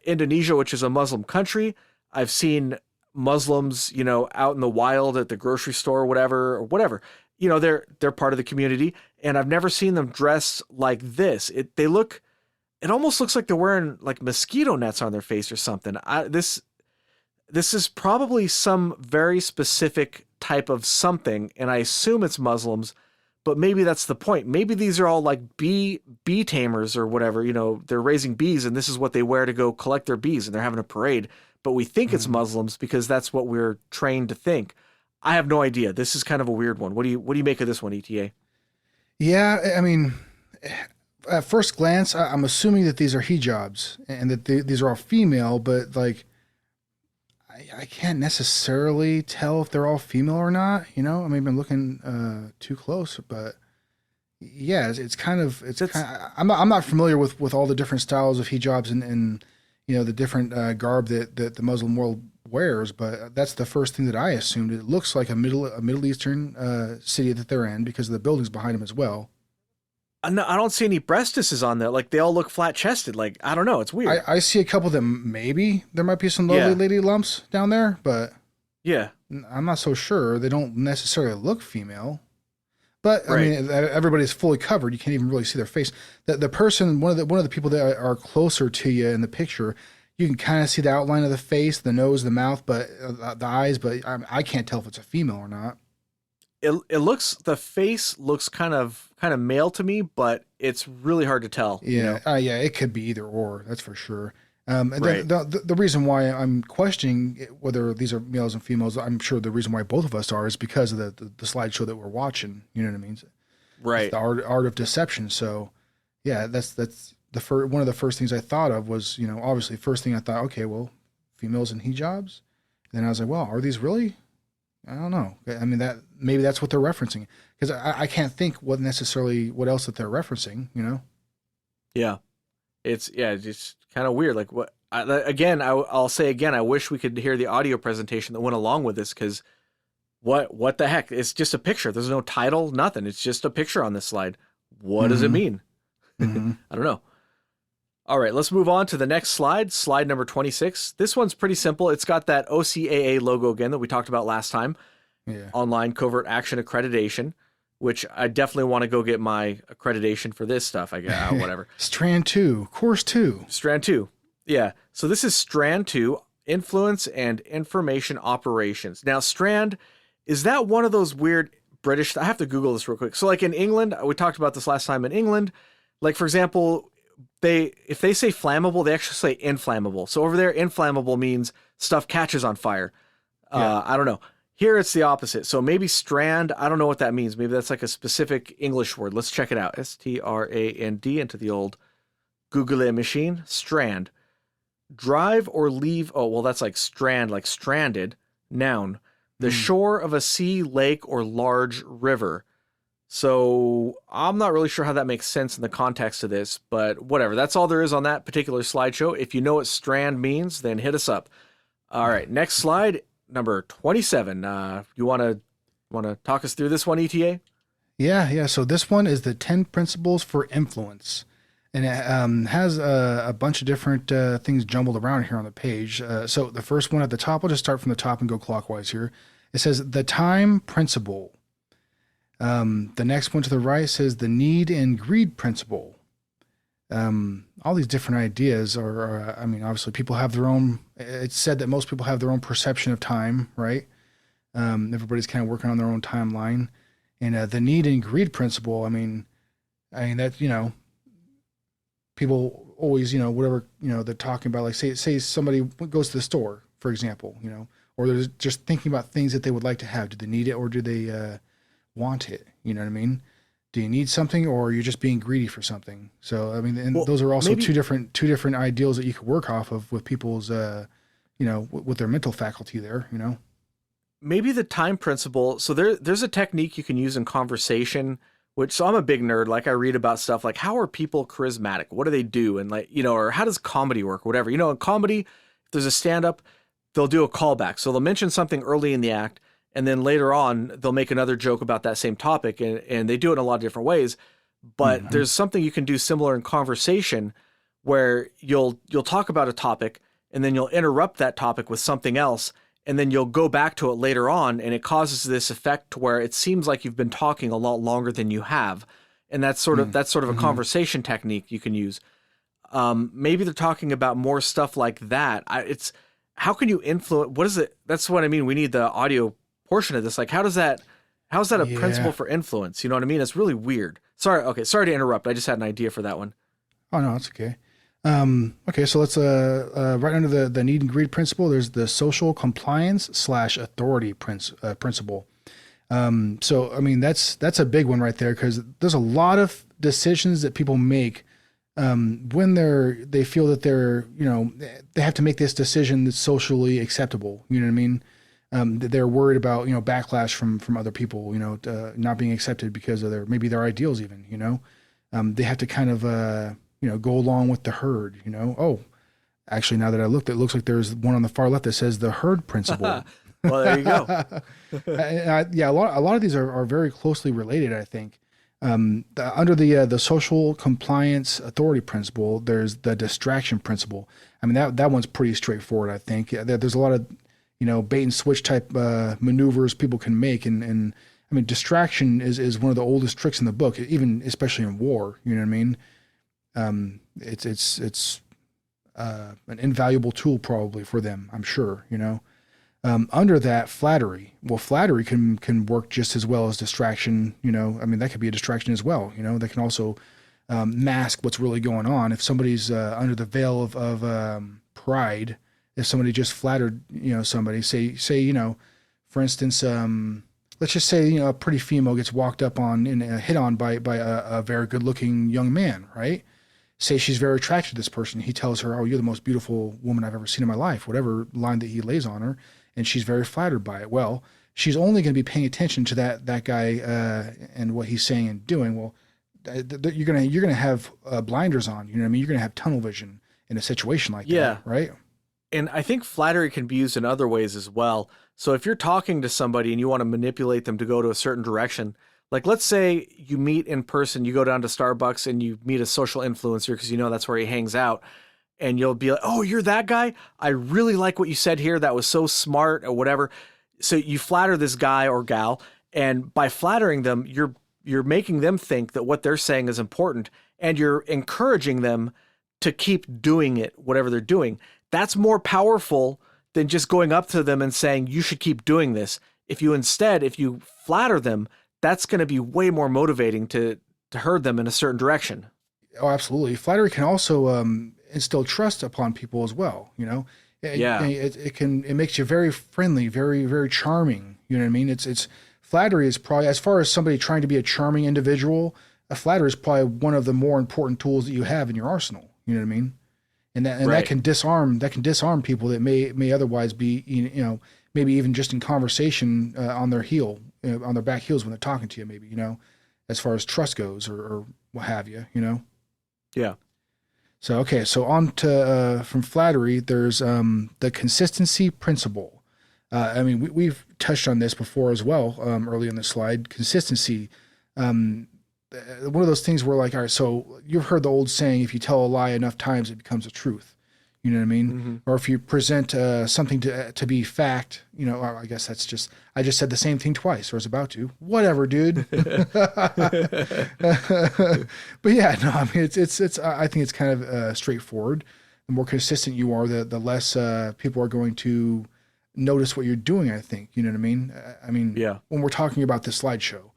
Indonesia, which is a Muslim country. I've seen Muslims, out in the wild at the grocery store or whatever. They're part of the community, and I've never seen them dress like this. It almost looks like they're wearing like mosquito nets on their face or something. This is probably some very specific type of something, and I assume it's Muslims, but maybe that's the point. Maybe these are all like bee tamers or whatever. They're raising bees, and this is what they wear to go collect their bees, and they're having a parade. But we think it's Muslims because that's what we're trained to think. I have no idea. This is kind of a weird one. What do you make of this one, ETA? Yeah, I mean, at first glance, I'm assuming that these are hijabs and that these are all female, but like, I can't necessarily tell if they're all female or not. I mean, I've been looking too close, but yeah, it's kind of. I'm not familiar with all the different styles of hijabs and the different garb that the Muslim world wears, but that's the first thing that I assumed. It looks like a Middle Eastern city that they're in because of the buildings behind them as well. No, I don't see any breastises on there. Like they all look flat chested. Like I don't know. It's weird. I see a couple that maybe there might be some lovely lady lumps down there, but yeah, I'm not so sure. They don't necessarily look female. But I right. mean, everybody's fully covered. You can't even really see their face. The person, one of the people that are closer to you in the picture, you can kind of see the outline of the face, the nose, the mouth, but the eyes. But I can't tell if it's a female or not. The face looks kind of male to me, but it's really hard to tell. Yeah, yeah, it could be either or. That's for sure. Right. The reason why I'm questioning whether these are males and females, I'm sure the reason why both of us are is because of the slideshow that we're watching. You know what I mean? Right. It's the art of deception. So, yeah, that's one of the first things I thought of was, obviously first thing I thought, okay, well, females in hijabs. And then I was like, well, are these really? I don't know. I mean, maybe that's what they're referencing because I can't think what else that they're referencing. Yeah, it's just kind of weird. Like what? I'll say again. I wish we could hear the audio presentation that went along with this because what the heck? It's just a picture. There's no title, nothing. It's just a picture on this slide. What does it mean? Mm-hmm. I don't know. All right, let's move on to the next slide, slide number 26. This one's pretty simple. It's got that OCAA logo again that we talked about last time. Yeah. Online Covert Action Accreditation, which I definitely want to go get my accreditation for this stuff. I guess, whatever. Strand 2, Course 2. Strand 2. Yeah. So this is Strand 2, Influence and Information Operations. Now, Strand, is that one of those weird British... I have to Google this real quick. So like in England, we talked about this last time in England, like for example... if they say flammable, they actually say inflammable. So over there, inflammable means stuff catches on fire. Yeah. I don't know. Here it's the opposite. So maybe strand, I don't know what that means. Maybe that's like a specific English word. Let's check it out. STRAND into the old Google machine. Strand. Drive or leave. Oh, well, that's like strand, like stranded. Noun. The shore of a sea, lake, or large river. So I'm not really sure how that makes sense in the context of this, but whatever. That's all there is on that particular slideshow. If you know what strand means, then hit us up. All right, next slide, number 27. You want to talk us through this one, ETA? Yeah. So this one is the 10 Principles for Influence. And it has a bunch of different things jumbled around here on the page. So the first one at the top, I'll just start from the top and go clockwise here. It says the time principle. The next one to the right says the need and greed principle. All these different ideas are, obviously people have their own, it's said that most people have their own perception of time, right? Everybody's kind of working on their own timeline. And the need and greed principle, I mean that, people always, whatever, they're talking about, like say somebody goes to the store, for example, or they're just thinking about things that they would like to have. Do they need it or do they want it? You know what I mean? Do you need something or are you just being greedy for something? So, those are also two different ideals that you could work off of with people's, with their mental faculty there, Maybe the time principle. So there's a technique you can use in conversation, so I'm a big nerd. Like I read about stuff like how are people charismatic? What do they do? And or how does comedy work? Whatever, in comedy, if there's a stand-up, they'll do a callback. So they'll mention something early in the act, and then later on, they'll make another joke about that same topic, and they do it in a lot of different ways. But there's something you can do similar in conversation where you'll talk about a topic, and then you'll interrupt that topic with something else, and then you'll go back to it later on, and it causes this effect to where it seems like you've been talking a lot longer than you have. And that's sort of a conversation technique you can use. Maybe they're talking about more stuff like that. How can you influence? What is it? That's what I mean. We need the audio portion of this. Like, how does that How's that a Yeah. principle for influence? You know what I mean? It's really weird. Sorry. Okay. Sorry to interrupt. I just had an idea for that one. Oh no, it's okay. Okay, so let's right under the need and greed principle, there's the social compliance / authority principle. So I mean that's a big one right there because there's a lot of decisions that people make when they feel that they have to make this decision that's socially acceptable. You know what I mean? They're worried about backlash from other people. Not being accepted because of their ideals even. They have to kind of go along with the herd. Oh, actually, now that I looked, it looks like there's one on the far left that says the herd principle. Well, there you go. Yeah, a lot of these are very closely related, I think. Under the social compliance authority principle, there's the distraction principle. I mean, that one's pretty straightforward, I think. There's a lot of bait and switch type maneuvers people can make, and I mean, distraction is one of the oldest tricks in the book, even especially in war. You know what I mean? It's an invaluable tool probably for them, I'm sure. Under that, flattery. Well, flattery can work just as well as distraction. I mean, that could be a distraction as well. That can also mask what's really going on. If somebody's under the veil of pride, if somebody just flattered, somebody, say, for instance, let's just say, a pretty female gets walked up on and hit on by a very good-looking young man, right? Say she's very attracted to this person. He tells her, "Oh, you're the most beautiful woman I've ever seen in my life," whatever line that he lays on her, and she's very flattered by it. Well, she's only going to be paying attention to that guy and what he's saying and doing. Well, you're gonna have blinders on. You know what I mean? You're gonna have tunnel vision in a situation like that, right? And I think flattery can be used in other ways as well. So if you're talking to somebody and you want to manipulate them to go to a certain direction, like let's say you meet in person, you go down to Starbucks and you meet a social influencer because that's where he hangs out. And you'll be like, "Oh, you're that guy? I really like what you said here. That was so smart," or whatever. So you flatter this guy or gal, and by flattering them, you're making them think that what they're saying is important, and you're encouraging them to keep doing it, whatever they're doing. That's more powerful than just going up to them and saying, "You should keep doing this." If you flatter them, that's going to be way more motivating to herd them in a certain direction. Oh, absolutely. Flattery can also instill trust upon people as well. It makes you very friendly, very, very charming. You know what I mean? It's flattery is probably, as far as somebody trying to be a charming individual, a flattery is probably one of the more important tools that you have in your arsenal. You know what I mean? And that can disarm people that may otherwise be maybe even just in conversation on their back heels when they're talking to you, maybe as far as trust goes or what have you. Yeah. So on to from flattery, there's the consistency principle. I mean, we've touched on this before as well early in the slide. Consistency. One of those things where, like, all right, so you've heard the old saying, if you tell a lie enough times, it becomes a truth. You know what I mean? Mm-hmm. Or if you present something to be fact, I guess I just said the same thing twice, or was about to. Whatever, dude. But yeah, no, I mean, it's I think it's kind of straightforward. The more consistent you are, the less people are going to notice what you're doing, I think. You know what I mean? Yeah. When we're talking about the slideshow.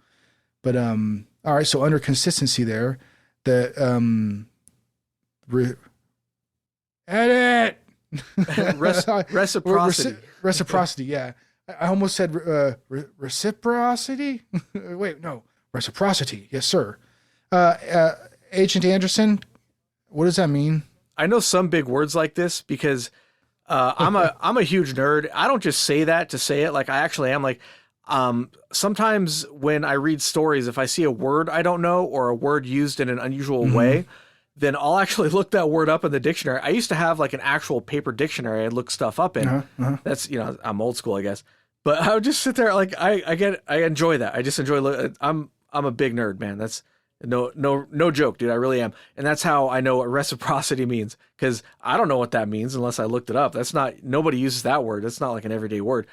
But all right, so under consistency there, the edit reciprocity. Reciprocity, yeah. I almost said reciprocity. Wait, no, reciprocity. Yes, sir. Agent Anderson, what does that mean? I know some big words like this because I'm a huge nerd. I don't just say that to say it. Like I actually am. Like sometimes when I read stories, if I see a word I don't know or a word used in an unusual way, then I'll actually look that word up in the dictionary. I used to have like an actual paper dictionary I'd look stuff up in. That's, I'm old school, I guess. But I would just sit there like I enjoy that. I just enjoy I'm a big nerd, man. That's no joke, dude. I really am. And that's how I know what reciprocity means, because I don't know what that means unless I looked it up. Nobody uses that word. It's not like an everyday word.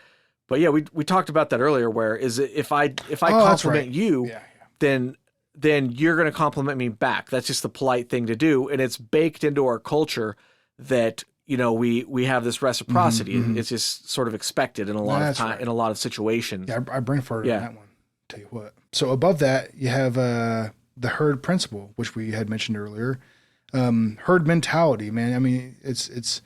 But yeah, we talked about that earlier, where if I compliment you, then you're going to compliment me back. That's just the polite thing to do. And it's baked into our culture that, we have this reciprocity. It's just sort of expected in a lot of time, in a lot of situations. Yeah, I brain farted on that one. tell you what. So above that, you have the herd principle, which we had mentioned earlier. Herd mentality, man. I mean, it's.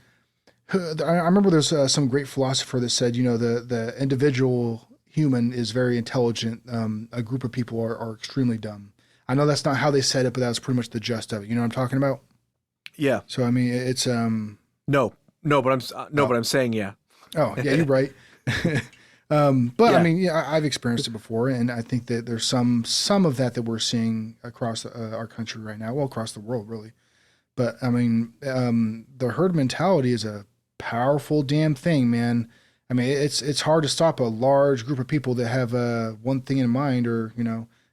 I remember there's some great philosopher that said, the individual human is very intelligent. A group of people are extremely dumb. I know that's not how they said it, but that was pretty much the gist of it. You know what I'm talking about? Yeah. So I mean, it's No, but I'm saying yeah. Oh yeah, you're right. But Yeah. I mean, yeah, I've experienced it before, and I think that there's some of that we're seeing across our country right now, well, across the world, really. But I mean, the herd mentality is a powerful damn thing, man. I mean, it's hard to stop a large group of people that have one thing in mind, or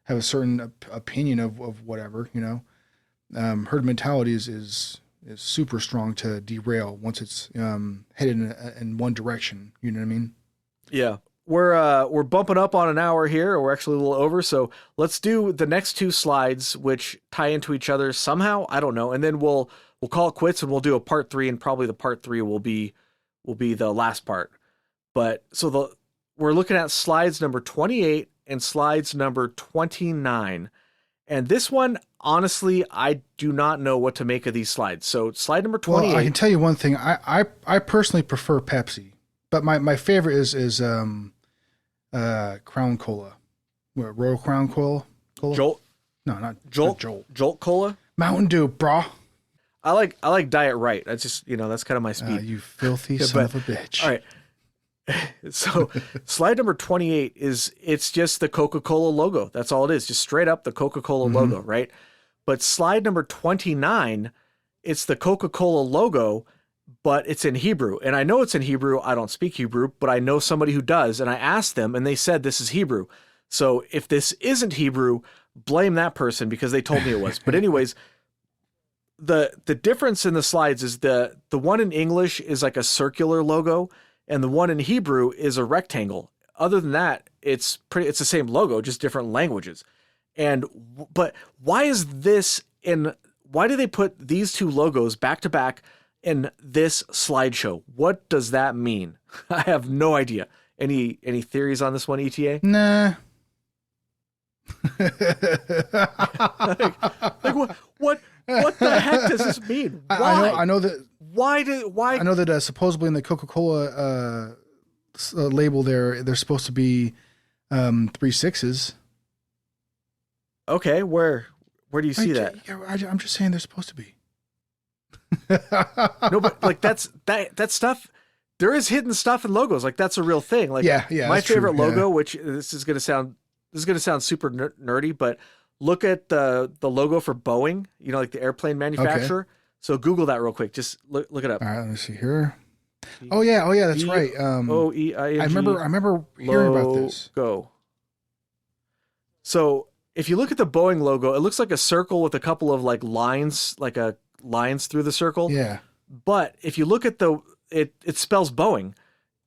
have a certain opinion of whatever. Herd mentality is super strong to derail once it's headed in one direction. You know what I mean? Yeah. We're bumping up on an hour here, or we're actually a little over. So let's do the next two slides, which tie into each other somehow. I don't know. And then we'll call it quits, and we'll do a part 3, and probably the part 3 will be the last part. But so we're looking at slides number 28 and slides number 29. And this one, honestly, I do not know what to make of these slides. So slide number 28. Well, I can tell you one thing. I personally prefer Pepsi, but my favorite is Crown Cola. What, Royal Crown Cola? Jolt? No, not Jolt. Jolt. Jolt Cola? Mountain Dew, brah. I like Diet Right. That's just, that's kind of my speed. You filthy son of a bitch. All right. So slide number 28 it's just the Coca-Cola logo. That's all it is. Just straight up the Coca-Cola logo, right? But slide number 29, it's the Coca-Cola logo, but it's in Hebrew. And I know it's in Hebrew. I don't speak Hebrew, but I know somebody who does. And I asked them, and they said this is Hebrew. So if this isn't Hebrew, blame that person, because they told me it was. But anyways, the difference in the slides is the one in English is like a circular logo, and the one in Hebrew is a rectangle. Other than that, it's the same logo, just different languages. But why is this why do they put these two logos back to back in this slideshow? What does that mean? I have no idea. Any theories on this one, ETA? Nah. What the heck does this mean? Why? I know that. Why? I know that supposedly in the Coca-Cola label they're supposed to be 3 6s. Okay, where do you see that? I'm just saying they're supposed to be. No, but like that stuff. There is hidden stuff in logos. Like that's a real thing. Like yeah. My favorite logo, which this is gonna sound super nerdy, but look at the logo for Boeing. Like the airplane manufacturer. Okay. So Google that real quick. Just look it up. All right, let me see here. Oh yeah, that's right. OEING. I remember hearing about this. Go. So if you look at the Boeing logo, it looks like a circle with a couple of like lines, lines through the circle. Yeah. But if you look at it spells Boeing.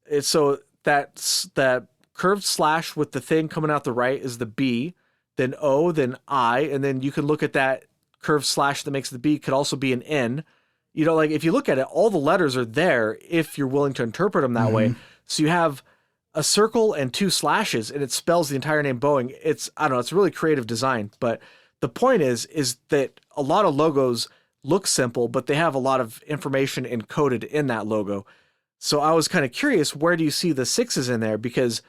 It's so that curved slash with the thing coming out the right is the B, then O, then I, and then you can look at that curved slash that makes the B could also be an N. Like if you look at it, all the letters are there if you're willing to interpret them that way. So you have a circle and 2 slashes, and it spells the entire name Boeing. It's a really creative design. But the point is that a lot of logos look simple, but they have a lot of information encoded in that logo. So I was kind of curious, where do you see the 6s in there? Because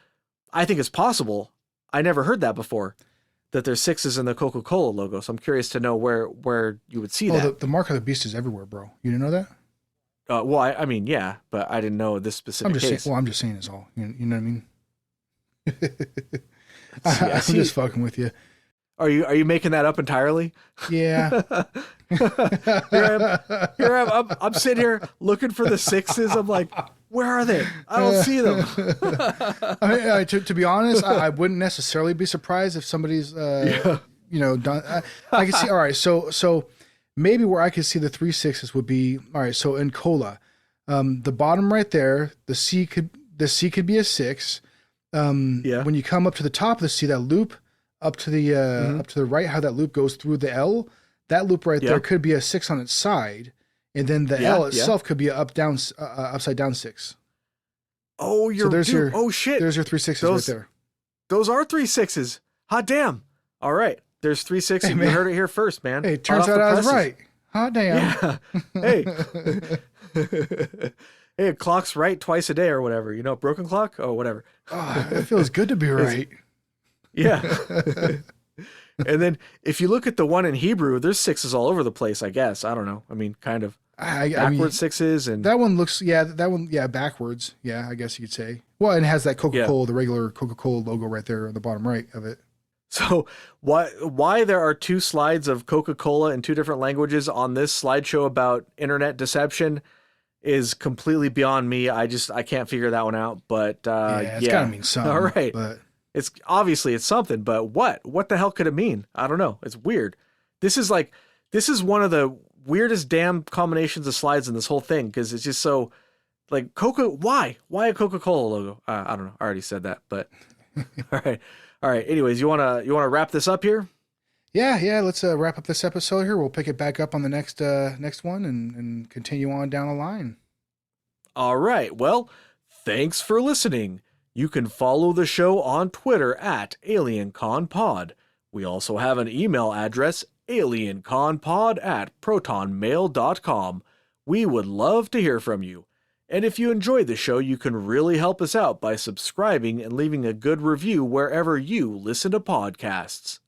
I think it's possible. I never heard that before, that there's 6s in the Coca-Cola logo. So I'm curious to know where you would see that. The mark of the beast is everywhere, bro. You didn't know that? Well, I mean, yeah, but I didn't know this specific case. I'm just saying it's all. You know what I mean? I'm just fucking with you. Are you making that up entirely? Yeah. I'm sitting here looking for the 6s. I'm like, where are they? I don't see them. To be honest, I wouldn't necessarily be surprised if somebody's, done. I can see. All right, so maybe where I could see the 3 6s would be, all right. So in cola, the bottom right there, the C could be a 6. When you come up to the top of the C, that loop up to the right, how that loop goes through the L, that loop right there could be a 6 on its side, and then the L itself could be a upside down 6. Oh, oh shit! There's your 3 6s right there. Those are 3 6s. Hot damn. All right. There's 360. Hey, You man. heard it here first, man. Hey, Hot turns off out the I was presses. right. Hot damn. Yeah. Hey. Hey, a clock's right twice a day or whatever. You know, broken clock? Oh, whatever. Oh, it feels good to be right. Yeah. And then if you look at the one in Hebrew, there's sixes all over the place, I guess. I don't know. I mean, kind of I backward mean, sixes and that one looks, backwards. Yeah, I guess you could say. Well, and it has that Coca-Cola, the regular Coca-Cola logo right there on the bottom right of it. so why there are two slides of Coca-Cola in two different languages on this slideshow about internet deception is completely beyond me. I can't figure that one out. But It's gotta mean something. All right. But It's obviously it's something, but what the hell could it mean? I don't know. It's weird. This is one of the weirdest damn combinations of slides in this whole thing. Cause it's just so like why a Coca-Cola logo? I don't know. I already said that, but all right. All right. Anyways, you want to wrap this up here? yeah, let's wrap up this episode here. We'll pick it back up on the next one and continue on down the line. All right. Well, thanks for listening. You can follow the show on Twitter at AlienConPod. We also have an email address, alienconpod@protonmail.com. We would love to hear from you. And if you enjoyed the show, you can really help us out by subscribing and leaving a good review wherever you listen to podcasts.